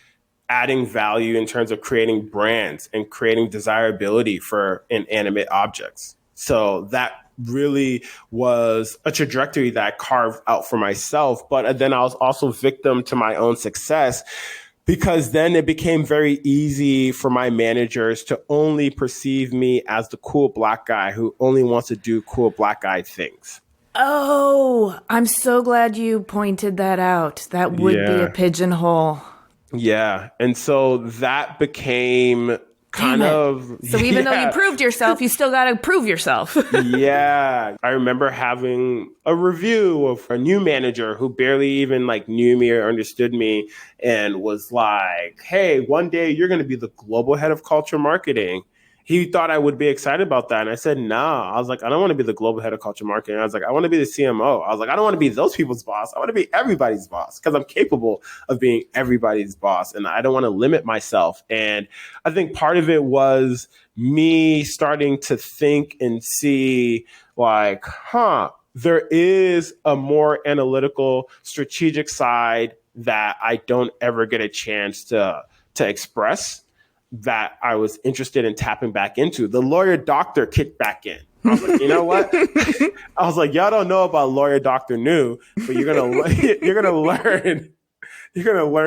adding value in terms of creating brands and creating desirability for inanimate objects. So that really was a trajectory that I carved out for myself. But then I was also victim to my own success, because then it became very easy for my managers to only perceive me as the cool black guy who only wants to do cool black guy things. Oh, I'm so glad you pointed that out. That would be a pigeonhole. Yeah. And so that became kind of... So even though you proved yourself, you still got to prove yourself. Yeah. I remember having a review of a new manager who barely even like knew me or understood me and was like, hey, one day you're going to be the global head of culture marketing. He thought I would be excited about that. And I said, nah. I was like, I don't want to be the global head of culture marketing. I was like, I want to be the CMO. I was like, I don't want to be those people's boss. I want to be everybody's boss because I'm capable of being everybody's boss. And I don't want to limit myself. And I think part of it was me starting to think and see like, there is a more analytical, strategic side that I don't ever get a chance to express, that I was interested in tapping back into. The lawyer doctor kicked back in. I was like, you know what? I was like, y'all don't know about lawyer Dr. Nu, but you're gonna learn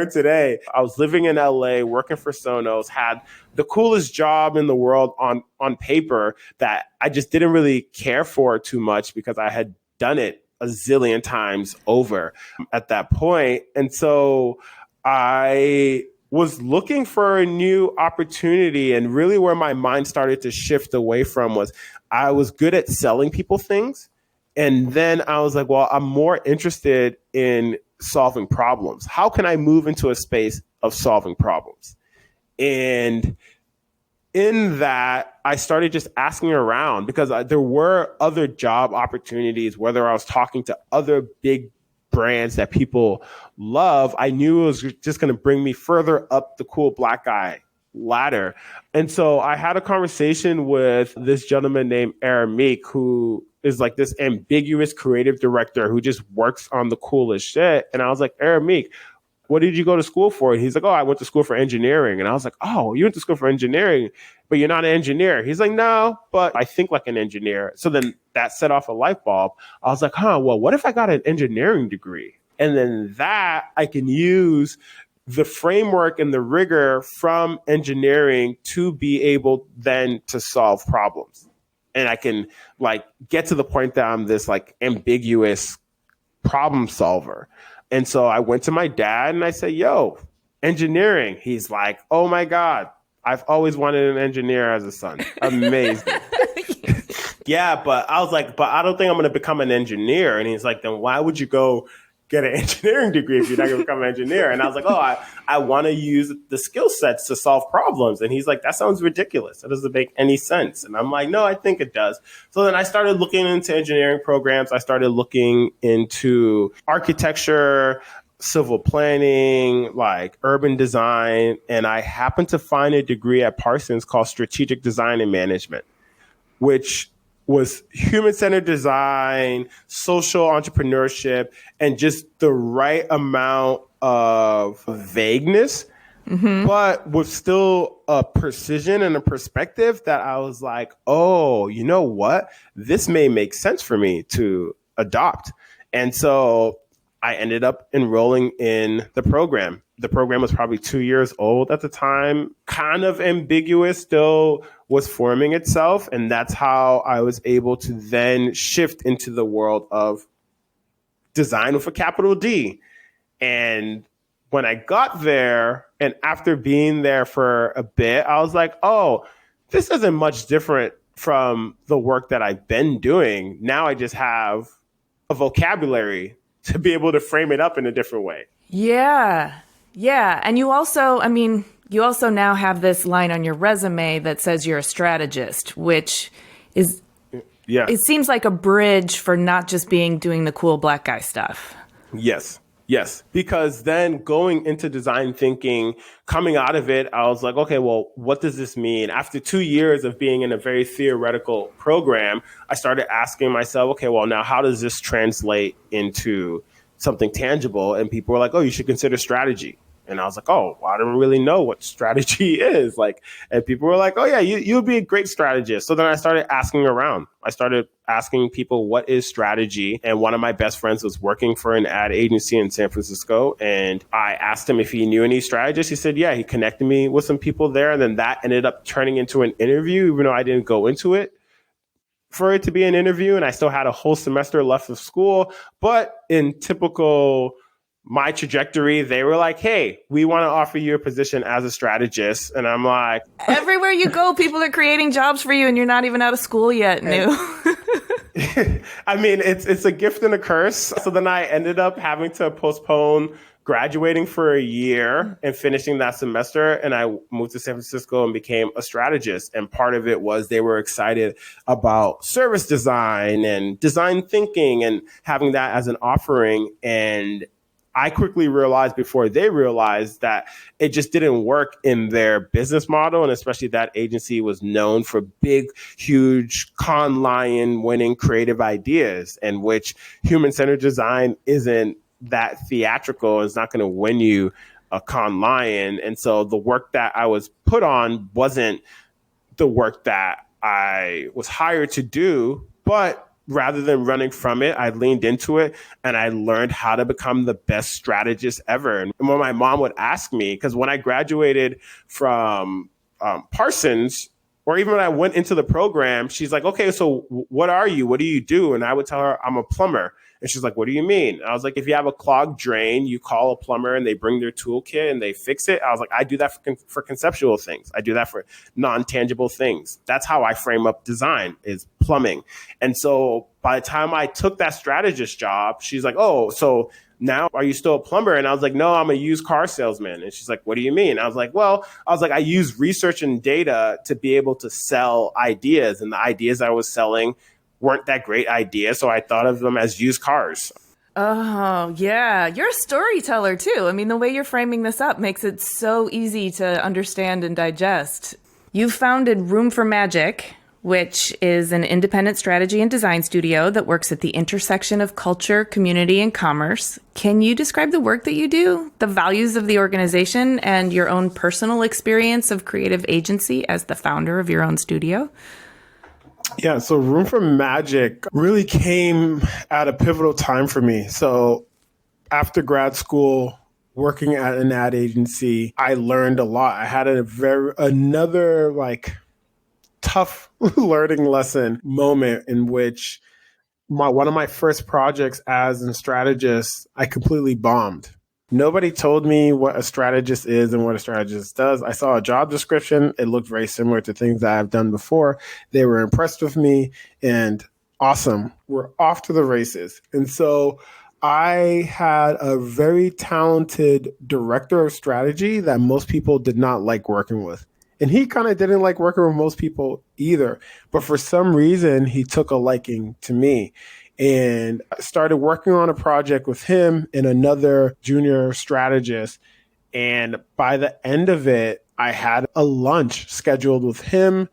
today. I was living in LA, working for Sonos, had the coolest job in the world on paper that I just didn't really care for too much because I had done it a zillion times over at that point. And so I was looking for a new opportunity, and really where my mind started to shift away from was I was good at selling people things. And then I was like, well, I'm more interested in solving problems. How can I move into a space of solving problems? And in that, I started just asking around because there were other job opportunities, whether I was talking to other big brands that people love. I knew it was just going to bring me further up the cool black guy ladder. And so I had a conversation with this gentleman named Aaron Meek, who is like this ambiguous creative director who just works on the coolest shit. And I was like, Aaron Meek, what did you go to school for? And he's like, oh, I went to school for engineering. And I was like, oh, you went to school for engineering, but you're not an engineer. He's like, no, but I think like an engineer. So then that set off a light bulb. I was like, well, what if I got an engineering degree? And then that I can use the framework and the rigor from engineering to be able then to solve problems. And I can like get to the point that I'm this like ambiguous problem solver. And so I went to my dad and I said, yo, engineering. He's like, oh my God, I've always wanted an engineer as a son. Amazing. Yeah, but I was like, but I don't think I'm going to become an engineer. And he's like, then why would you go get an engineering degree if you're not going to become an engineer? And I was like, oh, I want to use the skill sets to solve problems. And he's like, that sounds ridiculous. That doesn't make any sense. And I'm like, no, I think it does. So then I started looking into engineering programs. I started looking into architecture, civil planning, like urban design. And I happened to find a degree at Parsons called strategic design and management, which was human-centered design, social entrepreneurship, and just the right amount of vagueness, but with still a precision and a perspective that I was like, oh, you know what? This may make sense for me to adopt. And so I ended up enrolling in the program. The program was probably 2 years old at the time, kind of ambiguous, still was forming itself. And that's how I was able to then shift into the world of design with a capital D. And when I got there, and after being there for a bit, I was like, oh, this isn't much different from the work that I've been doing. Now I just have a vocabulary to be able to frame it up in a different way. Yeah. Yeah. And you also now have this line on your resume that says you're a strategist, which is, it seems like a bridge for not just doing the cool black guy stuff. Yes, because then going into design thinking, coming out of it, I was like, okay, well, what does this mean? After 2 years of being in a very theoretical program, I started asking myself, okay, well, now how does this translate into something tangible? And people were like, oh, you should consider strategy. And I was like, oh, well, I don't really know what strategy is. And people were like, oh, yeah, you would be a great strategist. So then I started asking around. I started asking people, what is strategy? And one of my best friends was working for an ad agency in San Francisco. And I asked him if he knew any strategists. He said, yeah, he connected me with some people there. And then that ended up turning into an interview, even though I didn't go into it for it to be an interview. And I still had a whole semester left of school. But in typical my trajectory, they were like, hey, we want to offer you a position as a strategist. And I'm like, everywhere you go, people are creating jobs for you and you're not even out of school yet, Nu. I mean, it's a gift and a curse. So then I ended up having to postpone graduating for a year and finishing that semester. And I moved to San Francisco and became a strategist. And part of it was they were excited about service design and design thinking and having that as an offering. And I quickly realized before they realized that it just didn't work in their business model. And especially that agency was known for big, huge con lion winning creative ideas, and which human-centered design isn't that theatrical. It's not going to win you a con lion. And so the work that I was put on wasn't the work that I was hired to do, but rather than running from it, I leaned into it and I learned how to become the best strategist ever. And when my mom would ask me, because when I graduated from Parsons, or even when I went into the program, she's like, okay, so what are you? What do you do? And I would tell her, I'm a plumber. And she's like, what do you mean? I was like, if you have a clogged drain, you call a plumber and they bring their toolkit and they fix it. I was like, I do that for conceptual things. I do that for non-tangible things. That's how I frame up design, is plumbing. And so by the time I took that strategist job, she's like, oh, so now are you still a plumber? And I was like, no, I'm a used car salesman. And she's like, what do you mean? I was like, I use research and data to be able to sell ideas. And the ideas I was selling weren't that great ideas. So I thought of them as used cars. Oh, yeah. You're a storyteller, too. I mean, the way you're framing this up makes it so easy to understand and digest. You founded Room for Magic, which is an independent strategy and design studio that works at the intersection of culture, community, and commerce. Can you describe the work that you do, the values of the organization, and your own personal experience of creative agency as the founder of your own studio? Yeah, so Room for Magic really came at a pivotal time for me. So after grad school, working at an ad agency, I learned a lot. I had another tough learning lesson moment in which one of my first projects as a strategist, I completely bombed. Nobody told me what a strategist is and what a strategist does. I saw a job description. It looked very similar to things that I've done before. They were impressed with me and awesome. We're off to the races. And so I had a very talented director of strategy that most people did not like working with. And he kind of didn't like working with most people either. But for some reason, he took a liking to me. And I started working on a project with him and another junior strategist. And by the end of it, I had a lunch scheduled with him,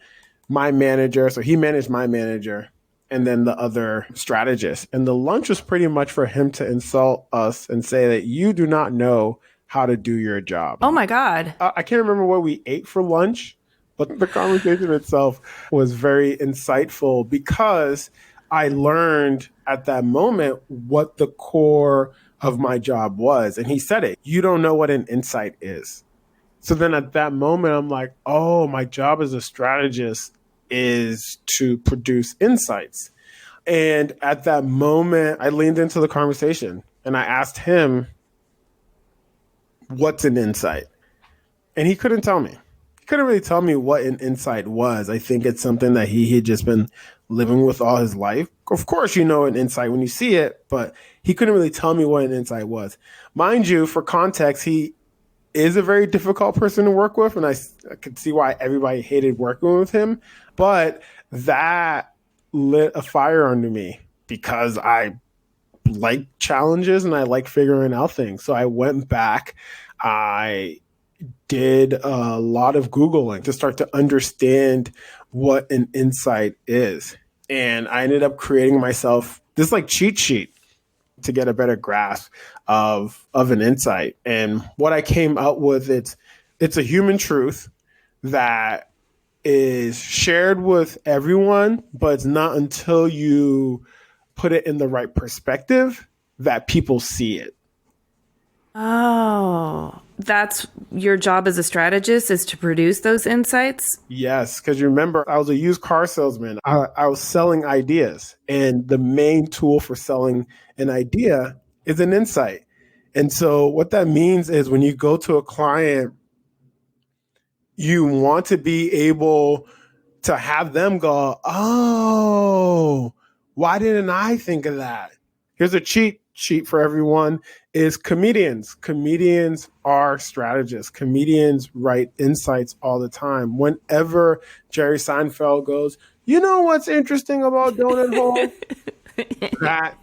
my manager. So he managed my manager and then the other strategist. And the lunch was pretty much for him to insult us and say that you do not know how to do your job. Oh, my God. I can't remember what we ate for lunch, but the conversation itself was very insightful because I learned at that moment what the core of my job was. And he said it, you don't know what an insight is. So then at that moment, I'm like, oh, my job as a strategist is to produce insights. And at that moment, I leaned into the conversation and I asked him, what's an insight? And he couldn't tell me. He couldn't really tell me what an insight was. I think it's something that he had just been living with all his life. Of course, you know an insight when you see it, but he couldn't really tell me what an insight was. Mind you, for context, he is a very difficult person to work with, and I could see why everybody hated working with him. But that lit a fire under me because I like challenges and I like figuring out things. So I went back. I did a lot of Googling to start to understand what an insight is. And I ended up creating myself this like cheat sheet to get a better grasp of an insight. And what I came out with, it's a human truth that is shared with everyone, but it's not until you put it in the right perspective that people see it. Oh, that's your job as a strategist, is to produce those insights? Yes, because you remember, I was a used car salesman. I was selling ideas, and the main tool for selling an idea is an insight. And so what that means is when you go to a client, you want to be able to have them go, oh, why didn't I think of that? Here's a cheat sheet for everyone is comedians. Comedians are strategists. Comedians write insights all the time. Whenever Jerry Seinfeld goes, you know what's interesting about donut hole? That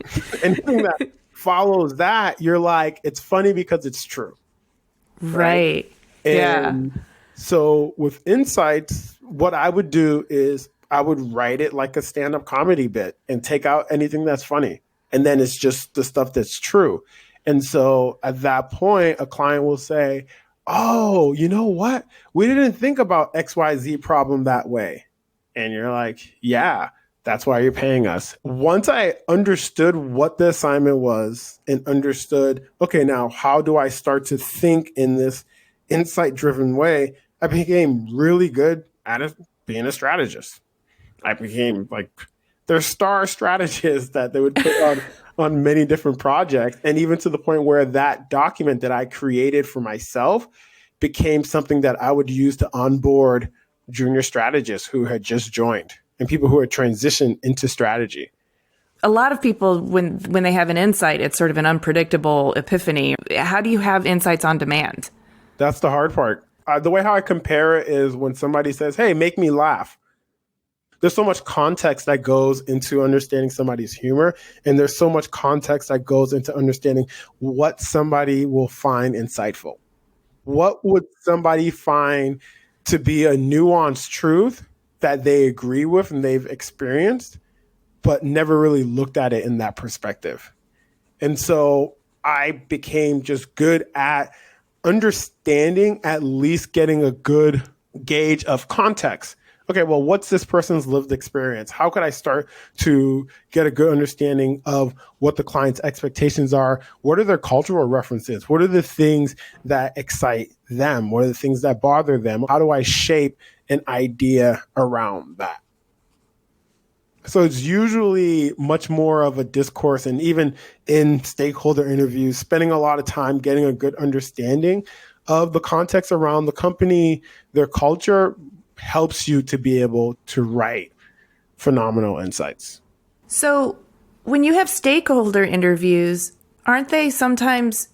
anything that follows that, you're like, it's funny because it's true. Right. And yeah. So with insights, what I would do is I would write it like a stand-up comedy bit and take out anything that's funny. And then it's just the stuff that's true. And so at that point, a client will say, oh, you know what? We didn't think about XYZ problem that way. And you're like, yeah, that's why you're paying us. Once I understood what the assignment was and understood, okay, now how do I start to think in this insight-driven way? I became really good at it, being a strategist. I became like their star strategists that they would put on many different projects. And even to the point where that document that I created for myself became something that I would use to onboard junior strategists who had just joined and people who had transitioned into strategy. A lot of people, when they have an insight, it's sort of an unpredictable epiphany. How do you have insights on demand? That's the hard part. The way how I compare it is when somebody says, hey, make me laugh. There's so much context that goes into understanding somebody's humor. And there's so much context that goes into understanding what somebody will find insightful. What would somebody find to be a nuanced truth that they agree with and they've experienced, but never really looked at it in that perspective? And so I became just good at understanding, at least getting a good gauge of context. Okay, well, what's this person's lived experience? How could I start to get a good understanding of what the client's expectations are? What are their cultural references? What are the things that excite them? What are the things that bother them? How do I shape an idea around that? So it's usually much more of a discourse, and even in stakeholder interviews, spending a lot of time getting a good understanding of the context around the company, their culture, helps you to be able to write phenomenal insights. So when you have stakeholder interviews, aren't they sometimes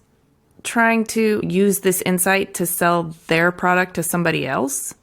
trying to use this insight to sell their product to somebody else?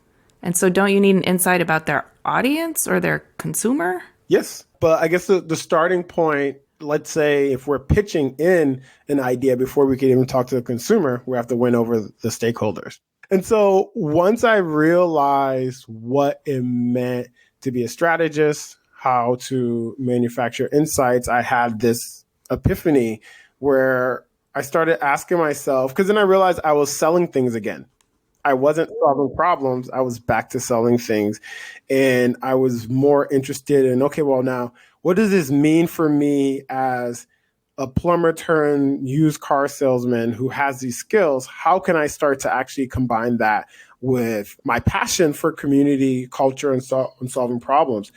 And so don't you need an insight about their audience or their consumer? Yes, but I guess the starting point, let's say if we're pitching in an idea before we can even talk to the consumer, we have to win over the stakeholders. And so once I realized what it meant to be a strategist, how to manufacture insights, I had this epiphany where I started asking myself, because then I realized I was selling things again. I wasn't solving problems. I was back to selling things. And I was more interested in, okay, well, now, what does this mean for me as a plumber turned used car salesman who has these skills? How can I start to actually combine that with my passion for community, culture, and solving problems?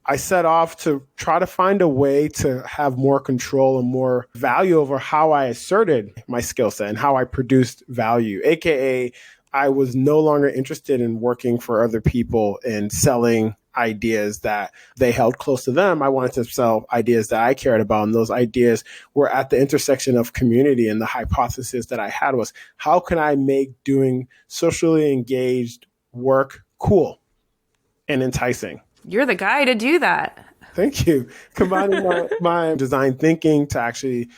I set off to try to find a way to have more control and more value over how I asserted my skill set and how I produced value, AKA I was no longer interested in working for other people and selling ideas that they held close to them. I wanted to sell ideas that I cared about. And those ideas were at the intersection of community. And the hypothesis that I had was, how can I make doing socially engaged work cool and enticing? You're the guy to do that. Thank you. Combining my design thinking to actually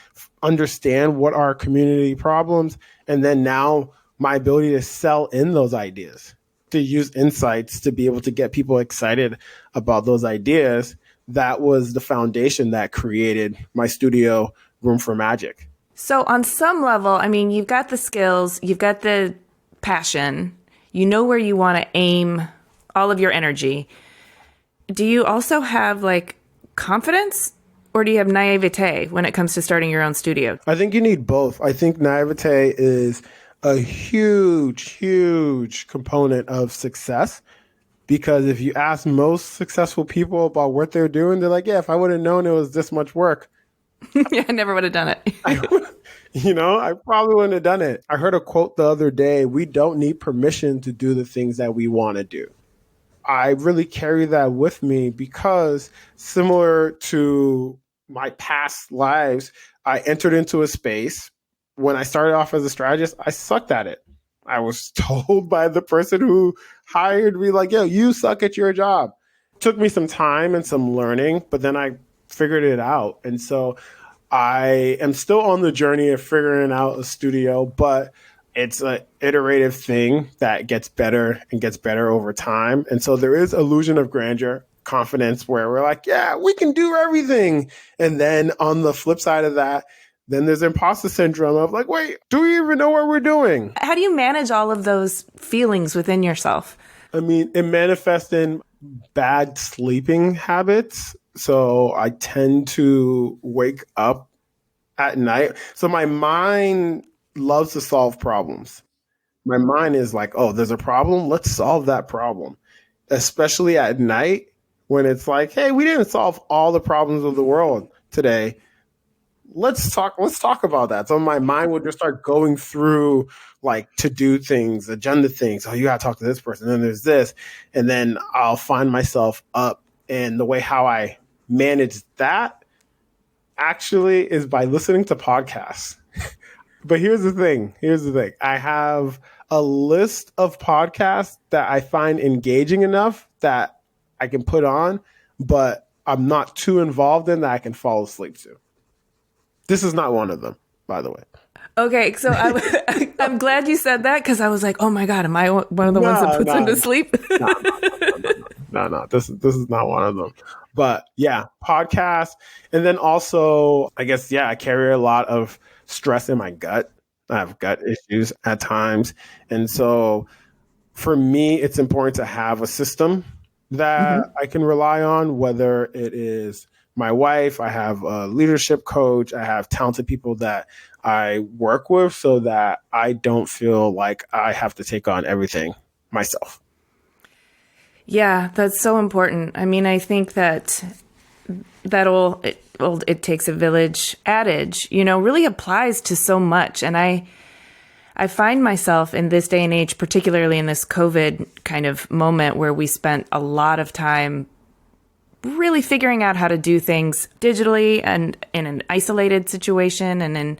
understand what are community problems, and then now my ability to sell in those ideas, to use insights to be able to get people excited about those ideas. That was the foundation that created my studio, Room for Magic. So on some level, I mean, you've got the skills, you've got the passion, you know where you want to aim all of your energy. Do you also have like confidence, or do you have naivete when it comes to starting your own studio? I think you need both. I think naivete is a huge component of success, because if you ask most successful people about what they're doing, they're like, yeah, if I would have known it was this much work. Yeah, I never would have done it. I probably wouldn't have done it. I heard a quote the other day: we don't need permission to do the things that we want to do. I really carry that with me because, similar to my past lives, I entered into a space. When I started off as a strategist, I sucked at it. I was told by the person who hired me, like, yo, you suck at your job. It took me some time and some learning, but then I figured it out. And so I am still on the journey of figuring out a studio, but it's an iterative thing that gets better and gets better over time. And so there is illusion of grandeur, confidence, where we're like, yeah, we can do everything. And then on the flip side of that, then there's imposter syndrome of like, wait, do we even know what we're doing? How do you manage all of those feelings within yourself? I mean, it manifests in bad sleeping habits. So I tend to wake up at night. So my mind loves to solve problems. My mind is like, oh, there's a problem. Let's solve that problem. Especially at night when it's like, hey, we didn't solve all the problems of the world today. Let's talk about that. So my mind would just start going through like to-do things, agenda things. Oh, you got to talk to this person. Then there's this. And then I'll find myself up. And the way how I manage that actually is by listening to podcasts. But here's the thing. I have a list of podcasts that I find engaging enough that I can put on, but I'm not too involved in that I can fall asleep to. This is not one of them, by the way. Okay, so I'm glad you said that, because I was like, oh my God, am I one of the ones that puts him to sleep? No. This is not one of them. But yeah, podcasts. And then also, I guess, yeah, I carry a lot of stress in my gut. I have gut issues at times. And so for me, it's important to have a system that I can rely on, whether it is my wife, I have a leadership coach, I have talented people that I work with so that I don't feel like I have to take on everything myself. Yeah, that's so important. I mean, I think that it takes a village adage, really applies to so much. And I find myself in this day and age, particularly in this COVID kind of moment where we spent a lot of time really figuring out how to do things digitally and in an isolated situation and in,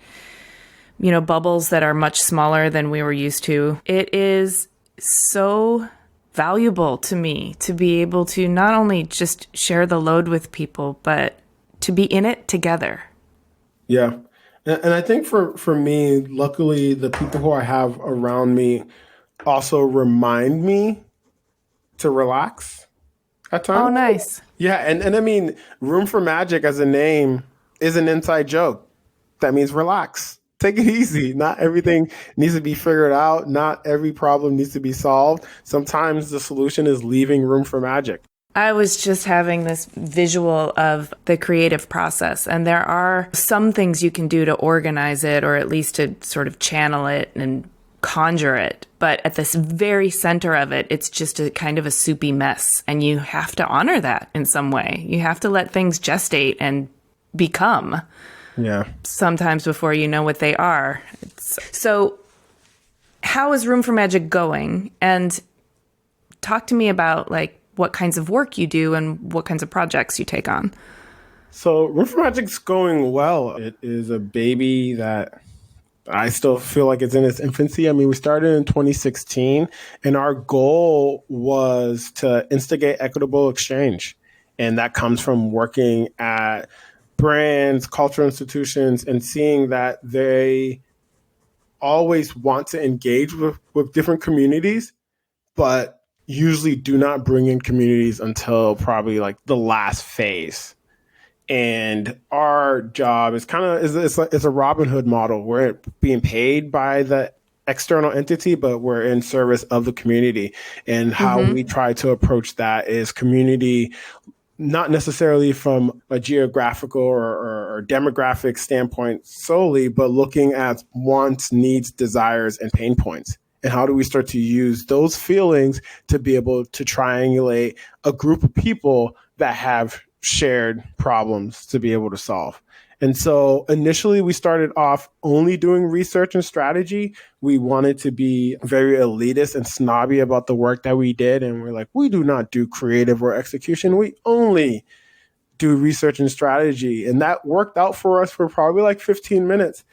bubbles that are much smaller than we were used to. It is so valuable to me to be able to not only just share the load with people, but to be in it together. Yeah. And I think for me, luckily, the people who I have around me also remind me to relax at times. Oh, nice. Yeah. And I mean, Room for Magic as a name is an inside joke. That means relax. Take it easy. Not everything needs to be figured out. Not every problem needs to be solved. Sometimes the solution is leaving room for magic. I was just having this visual of the creative process, and there are some things you can do to organize it, or at least to sort of channel it and conjure it. But at this very center of it, it's just a kind of a soupy mess. And you have to honor that in some way. You have to let things gestate and become. Yeah. Sometimes before you know what they are. So how is Room for Magic going? And talk to me about like what kinds of work you do and what kinds of projects you take on. So Room for Magic's going well. It is a baby that I still feel like it's in its infancy. I mean, we started in 2016, and our goal was to instigate equitable exchange. And that comes from working at brands, cultural institutions, and seeing that they always want to engage with different communities, but usually do not bring in communities until probably like the last phase. And our job is it's a Robin Hood model. We're being paid by the external entity, but we're in service of the community. And how we try to approach that is community, not necessarily from a geographical or demographic standpoint solely, but looking at wants, needs, desires, and pain points. And how do we start to use those feelings to be able to triangulate a group of people that have shared problems to be able to solve. And so initially we started off only doing research and strategy. We wanted to be very elitist and snobby about the work that we did. And we're like, we do not do creative or execution. We only do research and strategy. And that worked out for us for probably like 15 minutes.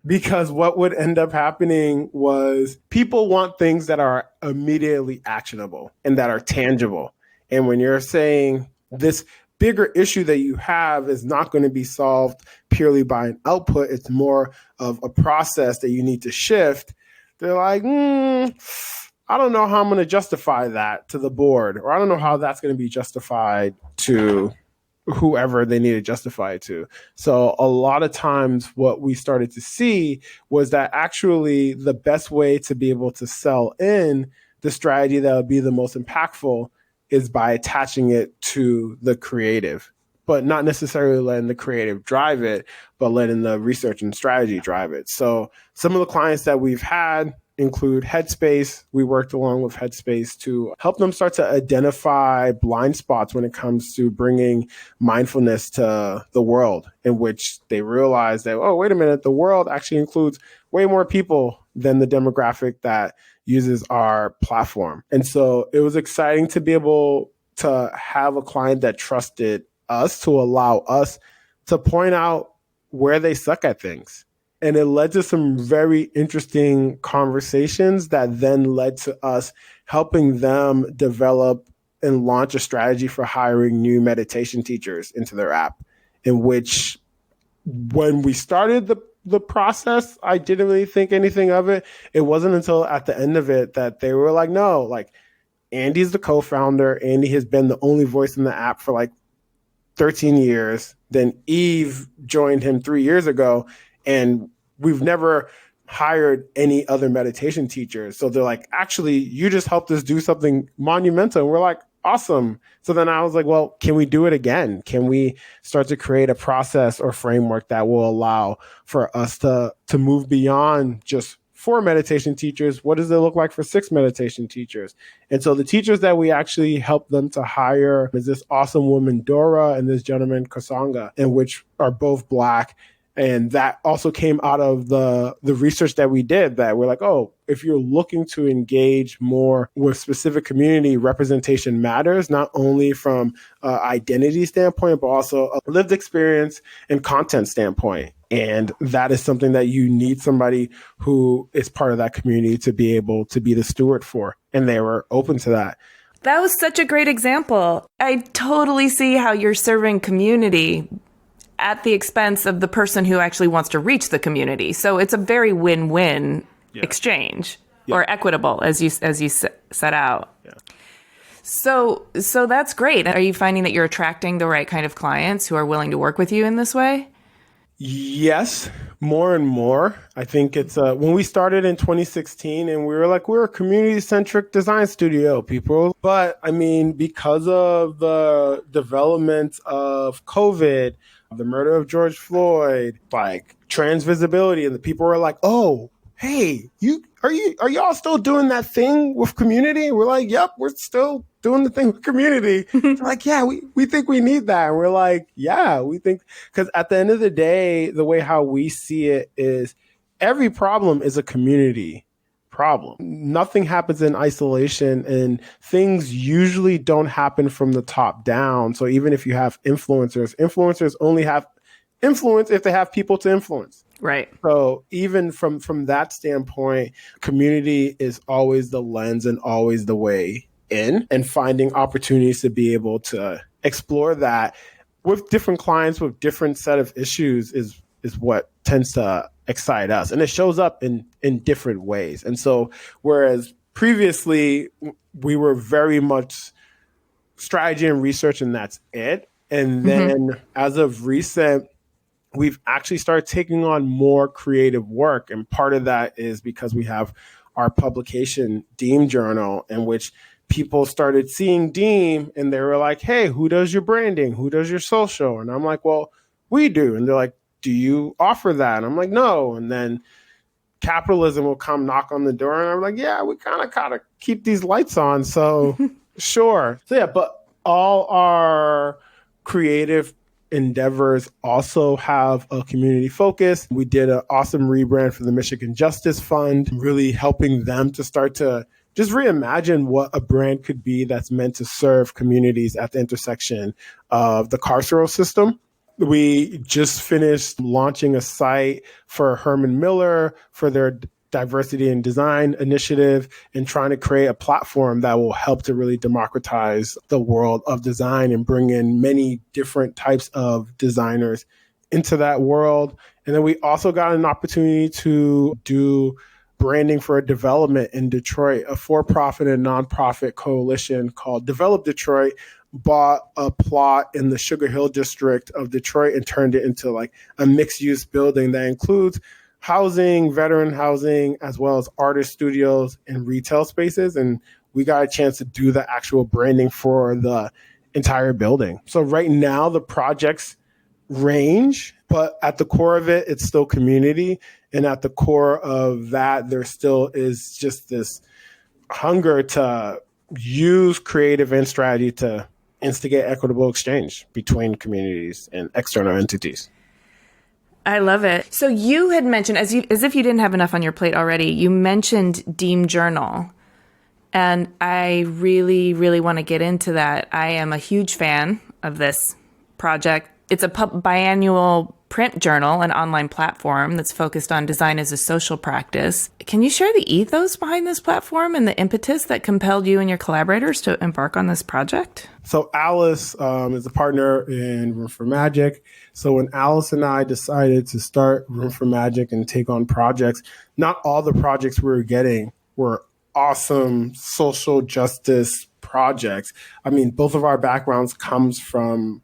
Because what would end up happening was people want things that are immediately actionable and that are tangible. And when you're saying this bigger issue that you have is not going to be solved purely by an output, it's more of a process that you need to shift. They're like, I don't know how I'm going to justify that to the board, or I don't know how that's going to be justified to whoever they need to justify it to. So a lot of times what we started to see was that actually the best way to be able to sell in the strategy that would be the most impactful is by attaching it to the creative, but not necessarily letting the creative drive it, but letting the research and strategy drive it. So some of the clients that we've had include Headspace. We worked along with Headspace to help them start to identify blind spots when it comes to bringing mindfulness to the world, in which they realize that, oh, wait a minute, the world actually includes way more people than the demographic that uses our platform. And so it was exciting to be able to have a client that trusted us to allow us to point out where they suck at things. And it led to some very interesting conversations that then led to us helping them develop and launch a strategy for hiring new meditation teachers into their app, in which when we started the process, I didn't really think anything of it. It wasn't until at the end of it that they were like, no, like Andy's the co-founder. Andy has been the only voice in the app for like 13 years. Then Eve joined him 3 years ago, and we've never hired any other meditation teachers. So they're like, actually, you just helped us do something monumental. And we're like, awesome. So then I was like, well, can we do it again? Can we start to create a process or framework that will allow for us to move beyond just 4 meditation teachers? What does it look like for 6 meditation teachers? And so the teachers that we actually helped them to hire is this awesome woman, Dora, and this gentleman, Kasanga, and which are both Black. And that also came out of the research that we did, that we're like, oh, if you're looking to engage more with specific community, representation matters, not only from an identity standpoint, but also a lived experience and content standpoint. And that is something that you need somebody who is part of that community to be able to be the steward for. And they were open to that. That was such a great example. I totally see how you're serving community at the expense of the person who actually wants to reach the community. So it's a very win-win exchange, or equitable, as you set out. Yeah. So that's great. Are you finding that you're attracting the right kind of clients who are willing to work with you in this way? Yes, more and more. I think it's when we started in 2016 and we were like, we're a community-centric design studio, people. But I mean, because of the development of COVID, the murder of George Floyd, like trans visibility, and the people were like, oh, hey, are y'all still doing that thing with community? We're like, yep, we're still doing the thing with community. They're like, yeah, we think we need that. And we're like, yeah, we think, because at the end of the day, the way how we see it is every problem is a community problem. Nothing happens in isolation, and things usually don't happen from the top down. So even if you have influencers only have influence if they have people to influence. Right. So even from that standpoint, community is always the lens and always the way in, and finding opportunities to be able to explore that with different clients with different set of issues is what tends to excite us. And it shows up in different ways. And so whereas previously we were very much strategy and research and that's it. And then as of recent, we've actually started taking on more creative work. And part of that is because we have our publication, Deem Journal, in which people started seeing Deem and they were like, hey, who does your branding? Who does your social? And I'm like, well, we do. And they're like, do you offer that? And I'm like, no. And then capitalism will come knock on the door. And I'm like, yeah, we kind of keep these lights on. So sure. So yeah, but all our creative endeavors also have a community focus. We did an awesome rebrand for the Michigan Justice Fund, really helping them to start to just reimagine what a brand could be that's meant to serve communities at the intersection of the carceral system. We just finished launching a site for Herman Miller for their diversity and design initiative, and trying to create a platform that will help to really democratize the world of design and bring in many different types of designers into that world. And then we also got an opportunity to do branding for a development in Detroit. A for-profit and nonprofit coalition called Develop Detroit bought a plot in the Sugar Hill district of Detroit and turned it into like a mixed-use building that includes housing, veteran housing, as well as artist studios and retail spaces. And we got a chance to do the actual branding for the entire building. So right now the projects range, but at the core of it, it's still community. And at the core of that, there still is just this hunger to use creative and strategy to instigate equitable exchange between communities and external entities. I love it. So you had mentioned, as if you didn't have enough on your plate already, you mentioned Deem Journal. And I really, really want to get into that. I am a huge fan of this project. It's a biannual print journal, an online platform that's focused on design as a social practice. Can you share the ethos behind this platform and the impetus that compelled you and your collaborators to embark on this project? So Alice is a partner in Room for Magic. So when Alice and I decided to start Room for Magic and take on projects, not all the projects we were getting were awesome social justice projects. I mean, both of our backgrounds comes from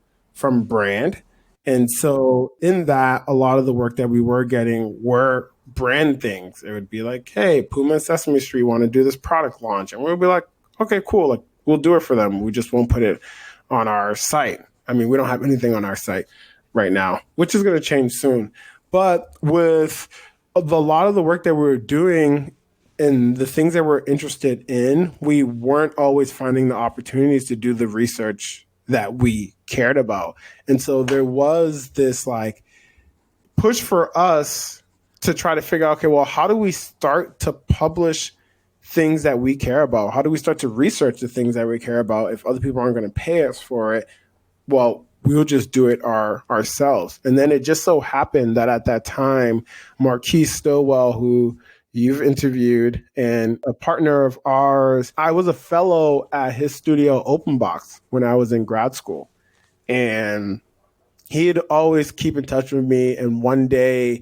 brand. And so in that, a lot of the work that we were getting were brand things. It would be like, hey, Puma and Sesame Street want to do this product launch. And we'll be like, okay, cool. Like, we'll do it for them. We just won't put it on our site. I mean, we don't have anything on our site right now, which is going to change soon. But with a lot of the work that we were doing and the things that we're interested in, we weren't always finding the opportunities to do the research that we cared about. And so there was this like push for us to try to figure out, okay, well, how do we start to publish things that we care about? How do we start to research the things that we care about? If other people aren't going to pay us for it, well, we'll just do it ourselves. And then it just so happened that at that time, Marquise Stillwell, who you've interviewed, and a partner of ours, I was a fellow at his studio Open Box when I was in grad school. And he'd always keep in touch with me. And one day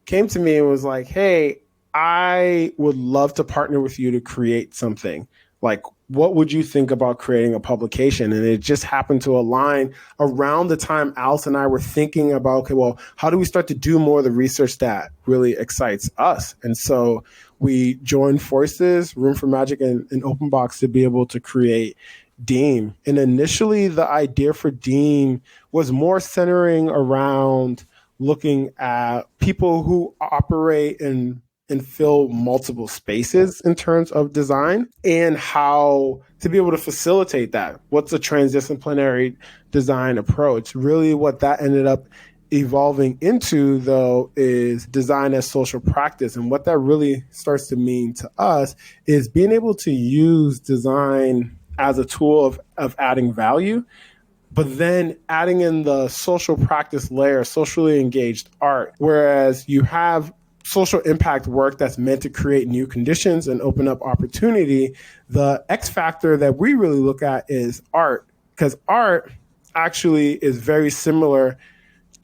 came to me and was like, hey, I would love to partner with you to create something. Like, what would you think about creating a publication? And it just happened to align around the time Alice and I were thinking about, okay, well, how do we start to do more of the research that really excites us? And so we joined forces, Room for Magic and Open Box, to be able to create Deem. And initially the idea for Deem was more centering around looking at people who operate in and fill multiple spaces in terms of design, and how to be able to facilitate that. What's a transdisciplinary design approach? Really what that ended up evolving into, though, is design as social practice. And what that really starts to mean to us is being able to use design as a tool of adding value, but then adding in the social practice layer, socially engaged art, whereas you have social impact work that's meant to create new conditions and open up opportunity. The X factor that we really look at is art, because art actually is very similar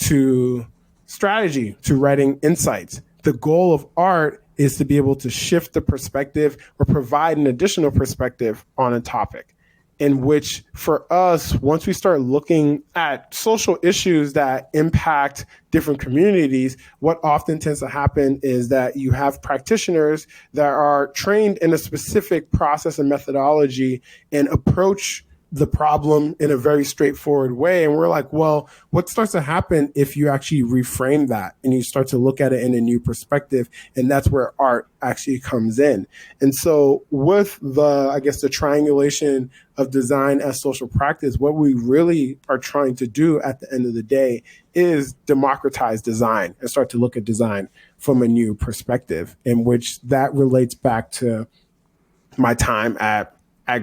to strategy, to writing insights. The goal of art is to be able to shift the perspective or provide an additional perspective on a topic, in which for us, once we start looking at social issues that impact different communities, what often tends to happen is that you have practitioners that are trained in a specific process and methodology and approach the problem in a very straightforward way. And we're like, well, what starts to happen if you actually reframe that and you start to look at it in a new perspective? And that's where art actually comes in. And so with the triangulation of design as social practice, what we really are trying to do at the end of the day is democratize design and start to look at design from a new perspective, in which that relates back to my time at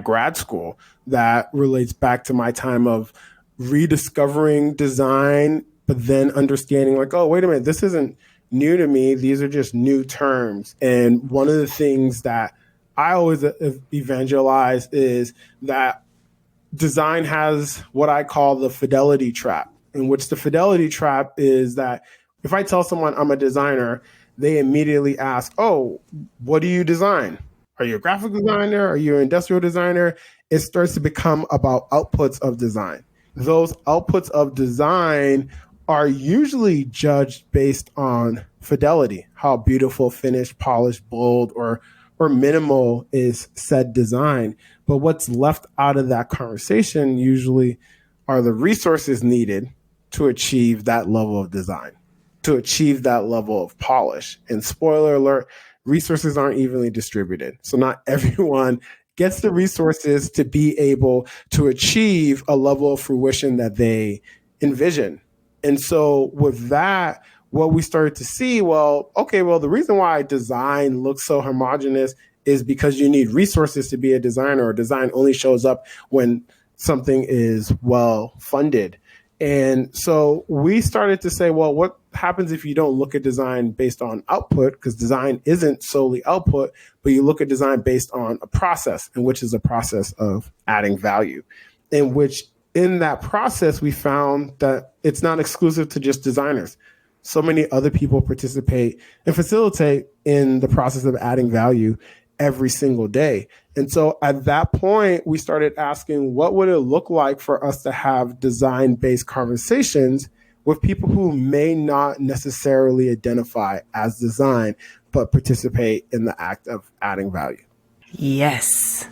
grad school. That relates back to my time of rediscovering design, but then understanding like, oh, wait a minute, this isn't new to me. These are just new terms. And one of the things that I always evangelize is that design has what I call the fidelity trap, in which the fidelity trap is that if I tell someone I'm a designer, they immediately ask, oh, what do you design? Are you a graphic designer? Are you an industrial designer? It starts to become about outputs of design. Those outputs of design are usually judged based on fidelity, how beautiful, finished, polished, bold, or minimal is said design. But what's left out of that conversation usually are the resources needed to achieve that level of design, to achieve that level of polish. And spoiler alert, resources aren't evenly distributed. So not everyone gets the resources to be able to achieve a level of fruition that they envision. And so with that, what we started to see, the reason why design looks so homogenous is because you need resources to be a designer, or design only shows up when something is well funded. And so we started to say, well, what happens if you don't look at design based on output? Because design isn't solely output, but you look at design based on a process, and which is a process of adding value, in which in that process, we found that it's not exclusive to just designers. So many other people participate and facilitate in the process of adding value every single day. And so at that point, we started asking, what would it look like for us to have design-based conversations with people who may not necessarily identify as design, but participate in the act of adding value? Yes.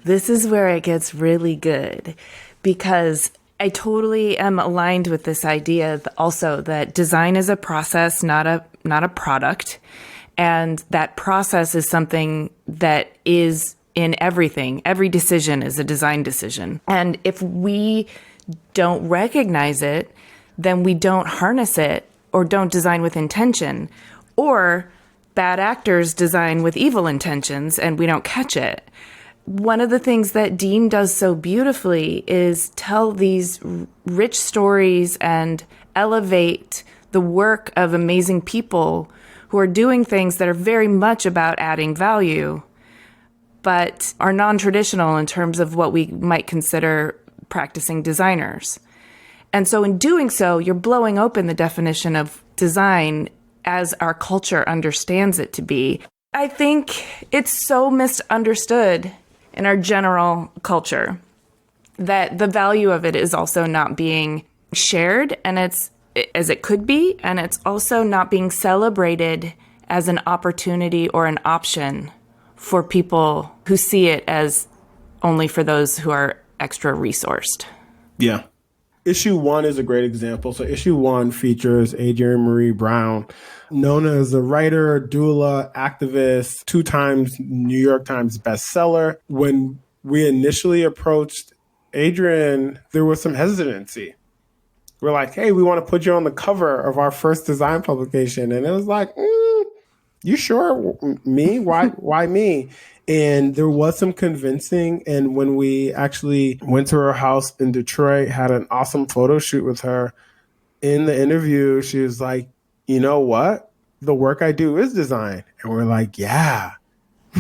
This is where it gets really good, because I totally am aligned with this idea also that design is a process, not a product. And that process is something that is in everything. Every decision is a design decision. And if we don't recognize it, then we don't harness it, or don't design with intention, or bad actors design with evil intentions and we don't catch it. One of the things that Deem does so beautifully is tell these rich stories and elevate the work of amazing people who are doing things that are very much about adding value, but are non-traditional in terms of what we might consider practicing designers. And so in doing so, you're blowing open the definition of design as our culture understands it to be. I think it's so misunderstood in our general culture that the value of it is also not being shared, and it's as it could be, and it's also not being celebrated as an opportunity or an option for people who see it as only for those who are extra resourced. Yeah. Issue 1 is a great example. So issue 1 features Adrienne Marie Brown, known as a writer, doula, activist, 2 times New York Times bestseller. When we initially approached Adrienne, there was some hesitancy. We're like, hey, we want to put you on the cover of our first design publication. And it was like, you sure? Me? Why me? And there was some convincing. And when we actually went to her house in Detroit, had an awesome photo shoot with her, in the interview, she was like, you know what? The work I do is design. And we're like, yeah.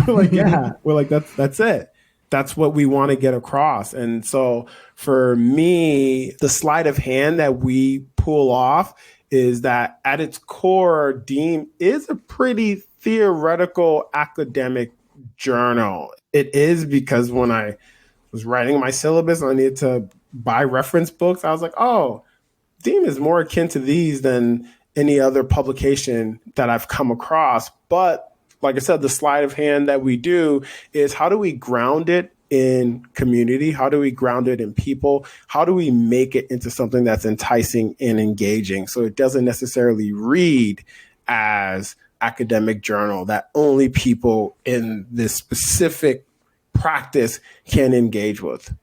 We're like, yeah. We're like, that's it. That's what we want to get across. And so for me, the sleight of hand that we pull off is that at its core, Deem is a pretty theoretical academic journal. It is because when I was writing my syllabus and I needed to buy reference books, I was like, oh, Deem is more akin to these than any other publication that I've come across. But like I said, the sleight of hand that we do is how do we ground it in community? How do we ground it in people? How do we make it into something that's enticing and engaging so it doesn't necessarily read as academic journal that only people in this specific practice can engage with?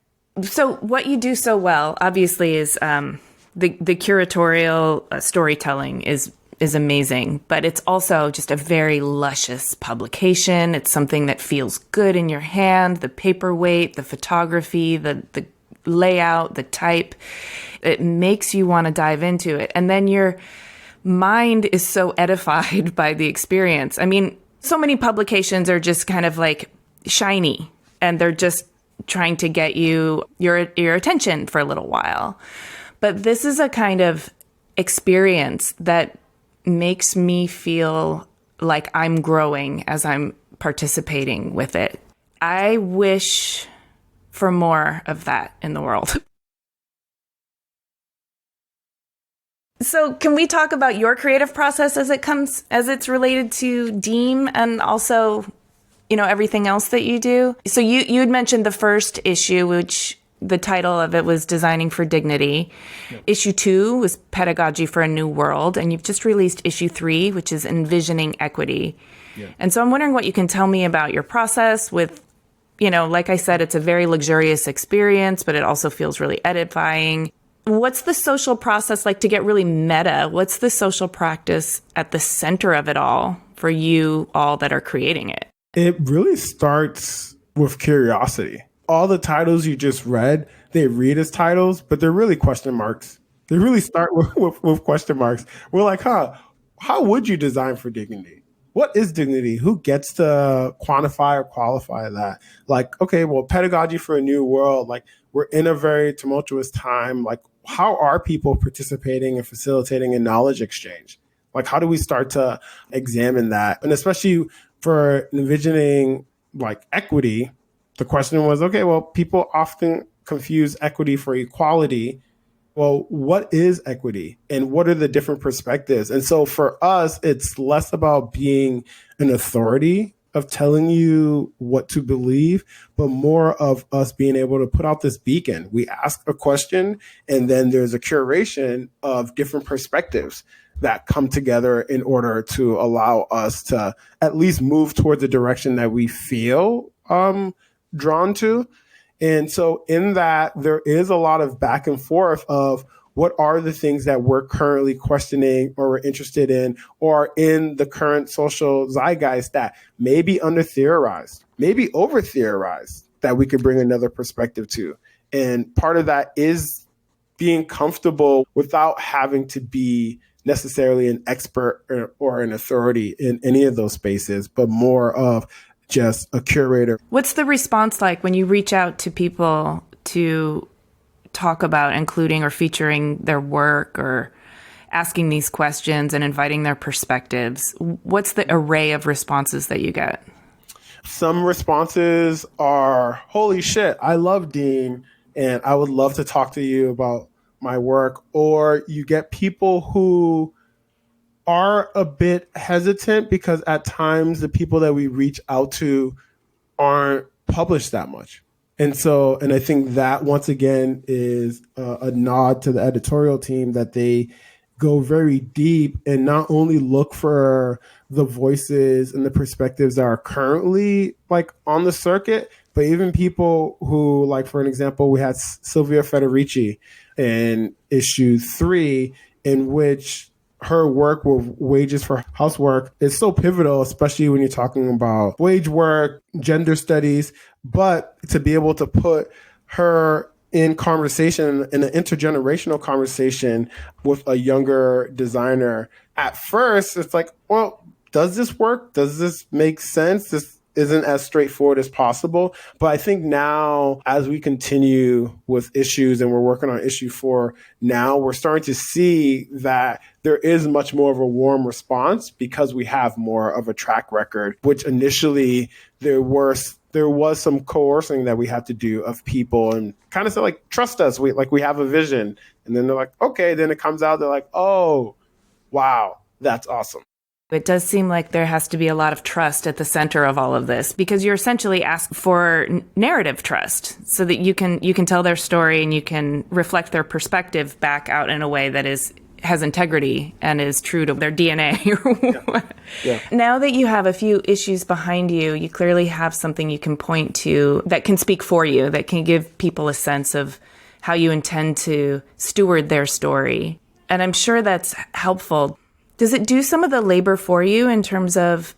So what you do so well, obviously, is the curatorial storytelling is amazing, but it's also just a very luscious publication. It's something that feels good in your hand, the paperweight, the photography, the layout, the type. It makes you want to dive into it. And then your mind is so edified by the experience. I mean, so many publications are just kind of like shiny and they're just trying to get your attention for a little while. But this is a kind of experience that makes me feel like I'm growing as I'm participating with it. I wish for more of that in the world. So can we talk about your creative process as it's related to Deem and also, everything else that you do? So you had mentioned the first issue, which the title of it was Designing for Dignity. Yep. Issue 2 was Pedagogy for a New World. And you've just released issue 3, which is Envisioning Equity. Yep. And so I'm wondering what you can tell me about your process with, like I said, it's a very luxurious experience, but it also feels really edifying. What's the social process like to get really meta? What's the social practice at the center of it all for you all that are creating it? It really starts with curiosity. All the titles you just read, they read as titles, but they're really question marks. They really start with question marks. We're like, how would you design for dignity? What is dignity? Who gets to quantify or qualify that? Like, okay, well, pedagogy for a new world, like we're in a very tumultuous time. Like, how are people participating and facilitating in knowledge exchange? Like, how do we start to examine that? And especially for envisioning like equity, the question was, okay, well, people often confuse equity for equality. Well, what is equity and what are the different perspectives? And so for us, it's less about being an authority of telling you what to believe, but more of us being able to put out this beacon. We ask a question and then there's a curation of different perspectives that come together in order to allow us to at least move towards the direction that we feel drawn to. And so in that, there is a lot of back and forth of what are the things that we're currently questioning or we're interested in or in the current social zeitgeist that may be under-theorized, maybe over-theorized, that we could bring another perspective to. And part of that is being comfortable without having to be necessarily an expert or an authority in any of those spaces, but more of just a curator. What's the response like when you reach out to people to talk about including or featuring their work or asking these questions and inviting their perspectives? What's the array of responses that you get? Some responses are, holy shit, I love Deem and I would love to talk to you about my work. Or you get people who are a bit hesitant because at times the people that we reach out to aren't published that much. And I think that once again is a nod to the editorial team that they go very deep and not only look for the voices and the perspectives that are currently like on the circuit, but even people who, like, for an example, we had Sylvia Federici in issue 3, in which her work with wages for housework is so pivotal, especially when you're talking about wage work, gender studies. But to be able to put her in conversation, in an intergenerational conversation with a younger designer, at first, it's like, well, does this work? Does this make sense? This isn't as straightforward as possible. But I think now, as we continue with issues and we're working on issue 4, now we're starting to see that there is much more of a warm response because we have more of a track record, which initially there was some coercing that we had to do of people and kind of say, like, trust us, we have a vision. And then they're like, okay, then it comes out, they're like, oh, wow, that's awesome. It does seem like there has to be a lot of trust at the center of all of this, because you're essentially asking for narrative trust so that you can tell their story and you can reflect their perspective back out in a way that has integrity and is true to their DNA. Yeah. Now that you have a few issues behind you, you clearly have something you can point to that can speak for you, that can give people a sense of how you intend to steward their story. And I'm sure that's helpful. Does it do some of the labor for you in terms of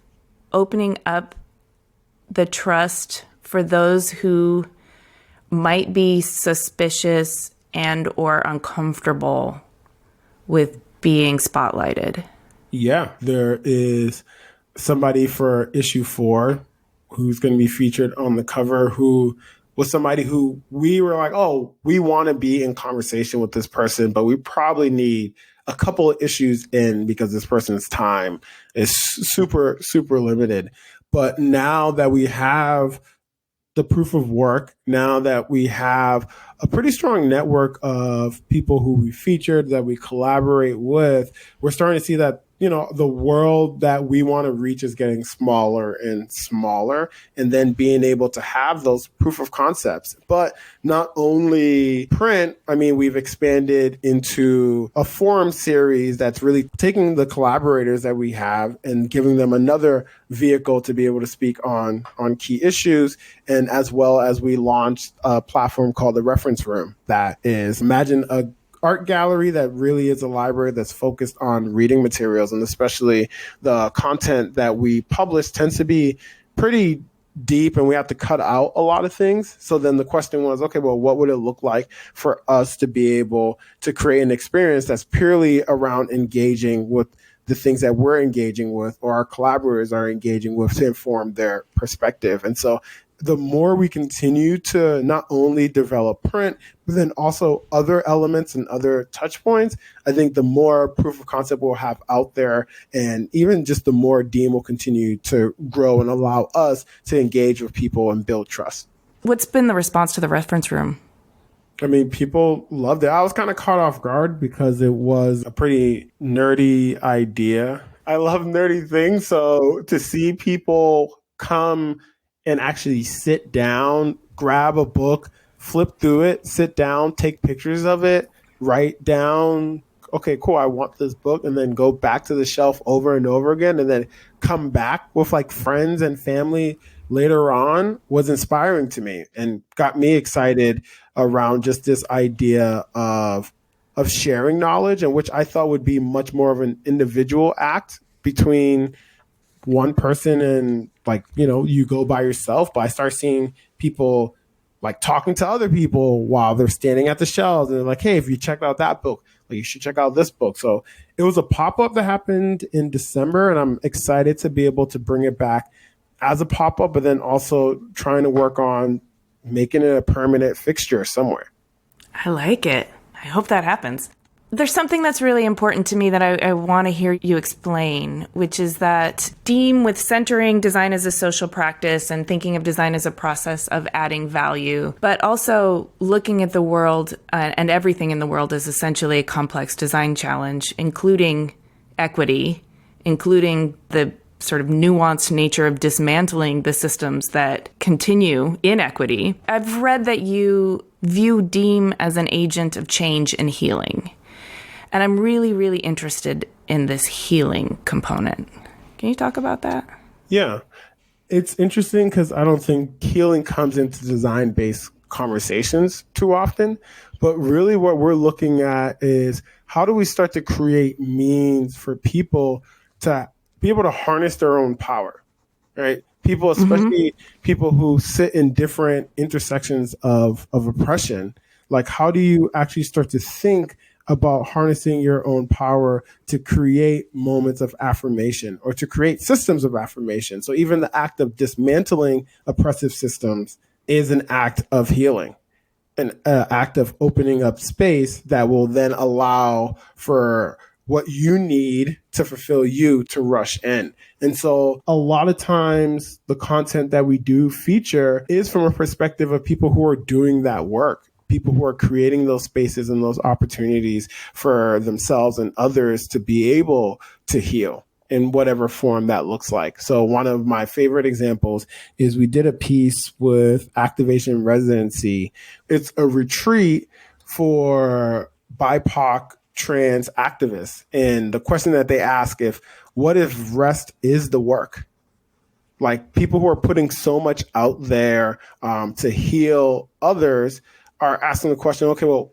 opening up the trust for those who might be suspicious and or uncomfortable with being spotlighted? Yeah, there is somebody for issue 4 who's going to be featured on the cover who was somebody who we were like, oh, we want to be in conversation with this person, but we probably need a couple of issues in because this person's time is super, super limited. But now that we have the proof of work, now that we have a pretty strong network of people who we featured, that we collaborate with, we're starting to see that, the world that we want to reach is getting smaller and smaller, and then being able to have those proof of concepts. But not only print, we've expanded into a forum series that's really taking the collaborators that we have and giving them another vehicle to be able to speak on key issues. And as well as we launched a platform called the Reference Room that is, imagine a art gallery that really is a library that's focused on reading materials, and especially the content that we publish tends to be pretty deep and we have to cut out a lot of things. So then the question was, okay, well, what would it look like for us to be able to create an experience that's purely around engaging with the things that we're engaging with or our collaborators are engaging with to inform their perspective. And so the more we continue to not only develop print, but then also other elements and other touch points, I think the more proof of concept we'll have out there, and even just the more Deem will continue to grow and allow us to engage with people and build trust. What's been the response to the Reference Room? People loved it. I was kind of caught off guard because it was a pretty nerdy idea. I love nerdy things. So to see people come and actually sit down, grab a book, flip through it, sit down, take pictures of it, write down, okay, cool, I want this book, and then go back to the shelf over and over again, and then come back with like friends and family later on, was inspiring to me and got me excited around just this idea of sharing knowledge, and which I thought would be much more of an individual act between one person and you go by yourself. But I start seeing people like talking to other people while they're standing at the shelves, and they're like, hey, if you checked out that book, you should check out this book. So it was a pop-up that happened in December, and I'm excited to be able to bring it back as a pop-up, but then also trying to work on making it a permanent fixture somewhere. I like it. I hope that happens. There's something that's really important to me that I want to hear you explain, which is that Deem, with centering design as a social practice and thinking of design as a process of adding value, but also looking at the world and everything in the world as essentially a complex design challenge, including equity, including the sort of nuanced nature of dismantling the systems that continue inequity. I've read that you view Deem as an agent of change and healing. And I'm really, really interested in this healing component. Can you talk about that? Yeah. It's interesting because I don't think healing comes into design-based conversations too often. But really what we're looking at is how do we start to create means for people to be able to harness their own power, right? People, especially people who sit in different intersections of oppression. Like, how do you actually start to think about harnessing your own power to create moments of affirmation or to create systems of affirmation? So even the act of dismantling oppressive systems is an act of healing, an act of opening up space that will then allow for what you need to fulfill you to rush in. And so a lot of times the content that we do feature is from a perspective of people who are doing that work, people who are creating those spaces and those opportunities for themselves and others to be able to heal in whatever form that looks like. So one of my favorite examples is we did a piece with Activation Residency. It's a retreat for BIPOC trans activists. And the question that they ask what if rest is the work? Like, people who are putting so much out there to heal others are asking the question, okay, well,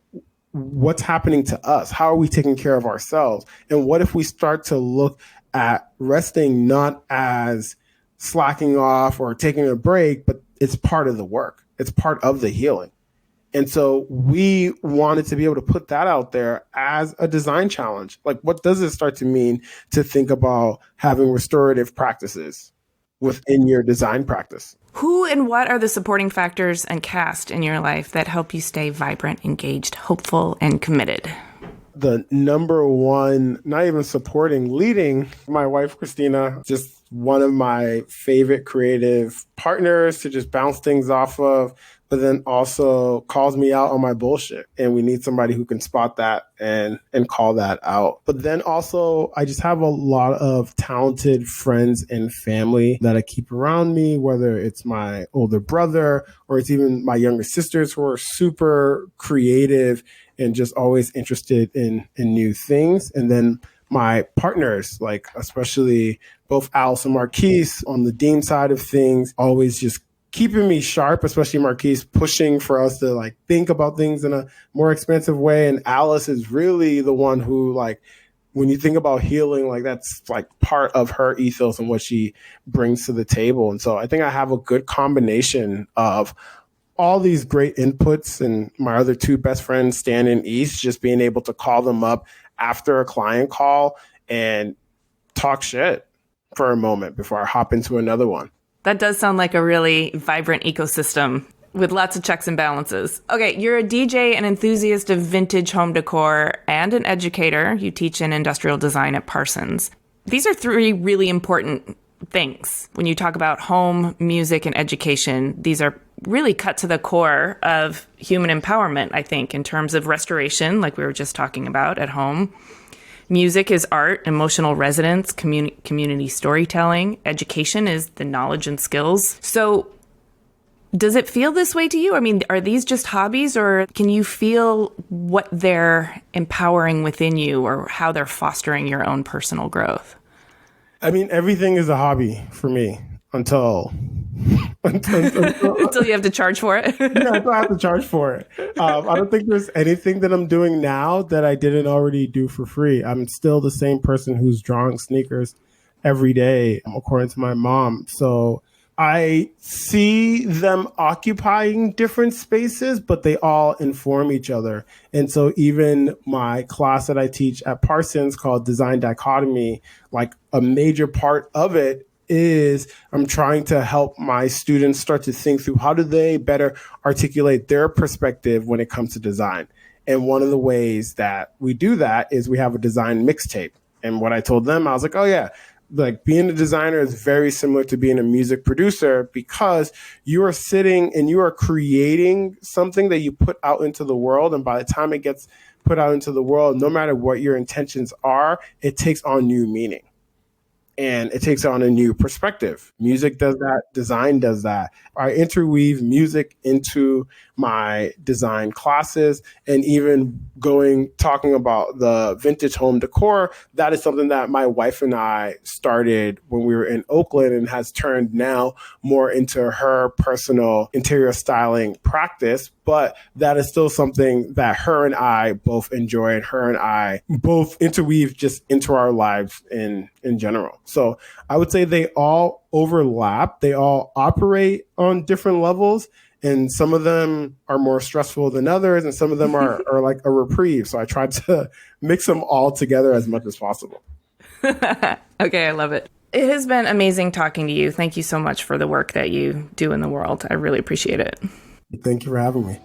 what's happening to us? How are we taking care of ourselves? And what if we start to look at resting not as slacking off or taking a break, but it's part of the work. It's part of the healing. And so we wanted to be able to put that out there as a design challenge. Like, what does it start to mean to think about having restorative practices within your design practice? Who and what are the supporting factors and cast in your life that help you stay vibrant, engaged, hopeful, and committed? The number one, not even supporting, leading, my wife, Christina, just one of my favorite creative partners to just bounce things off of, but then also calls me out on my bullshit. And we need somebody who can spot that and call that out. But then also, I just have a lot of talented friends and family that I keep around me, whether it's my older brother or it's even my younger sisters who are super creative and just always interested in new things. And then my partners, like especially both Alice and Marquise on the Deem side of things, always just keeping me sharp, especially Marquise pushing for us to like think about things in a more expansive way. And Alice is really the one who, like, when you think about healing, like that's like part of her ethos and what she brings to the table. And so I think I have a good combination of all these great inputs, and my other two best friends, Stan and East, just being able to call them up after a client call and talk shit for a moment before I hop into another one. That does sound like a really vibrant ecosystem with lots of checks and balances. Okay, you're a DJ, an enthusiast of vintage home decor, and an educator. You teach in industrial design at Parsons. These are three really important things. When you talk about home, music, and education, these are really cut to the core of human empowerment, I think, in terms of restoration, like we were just talking about at home. Music is art, emotional resonance, community storytelling. Education is the knowledge and skills. So does it feel this way to you? I mean, are these just hobbies, or can you feel what they're empowering within you or how they're fostering your own personal growth? I mean, everything is a hobby for me until you have to charge for it. Yeah, until I have to charge for it. I don't think there's anything that I'm doing now that I didn't already do for free. I'm still the same person who's drawing sneakers every day, according to my mom. So I see them occupying different spaces, but they all inform each other. And so even my class that I teach at Parsons called Design Dichotomy, like a major part of it is I'm trying to help my students start to think through how do they better articulate their perspective when it comes to design. And one of the ways that we do that is we have a design mixtape. And what I told them, I was like, oh yeah, like being a designer is very similar to being a music producer, because you are sitting and you are creating something that you put out into the world. And by the time it gets put out into the world, no matter what your intentions are, it takes on new meaning. and it takes on a new perspective. Music does that. Design does that. I interweave music into my design classes, and even talking about the vintage home decor. That is something that my wife and I started when we were in Oakland and has turned now more into her personal interior styling practice. But that is still something that her and I both enjoy, and her and I both interweave just into our lives in general. So I would say they all overlap. They all operate on different levels. And some of them are more stressful than others, and some of them are like a reprieve. So I tried to mix them all together as much as possible. Okay, I love it. It has been amazing talking to you. Thank you so much for the work that you do in the world. I really appreciate it. Thank you for having me.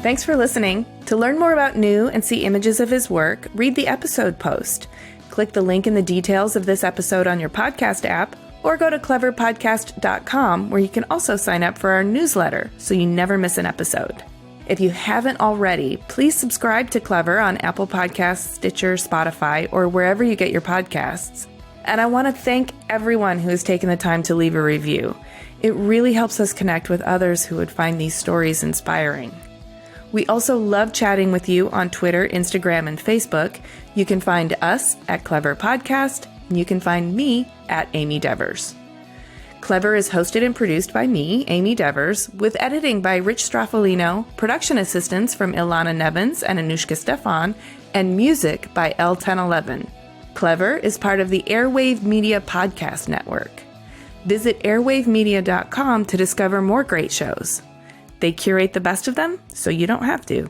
Thanks for listening. To learn more about Nu and see images of his work, read the episode post. Click the link in the details of this episode on your podcast app, or go to cleverpodcast.com, where you can also sign up for our newsletter so you never miss an episode. If you haven't already, please subscribe to Clever on Apple Podcasts, Stitcher, Spotify, or wherever you get your podcasts. And I want to thank everyone who has taken the time to leave a review. It really helps us connect with others who would find these stories inspiring. We also love chatting with you on Twitter, Instagram, and Facebook. You can find us at Clever Podcast, and you can find me at Amy Devers. Clever is hosted and produced by me, Amy Devers, with editing by Rich Straffolino, production assistance from Ilana Nevins and Anushka Stefan, and music by L1011. Clever is part of the Airwave Media Podcast Network. Visit airwavemedia.com to discover more great shows. They curate the best of them, so you don't have to.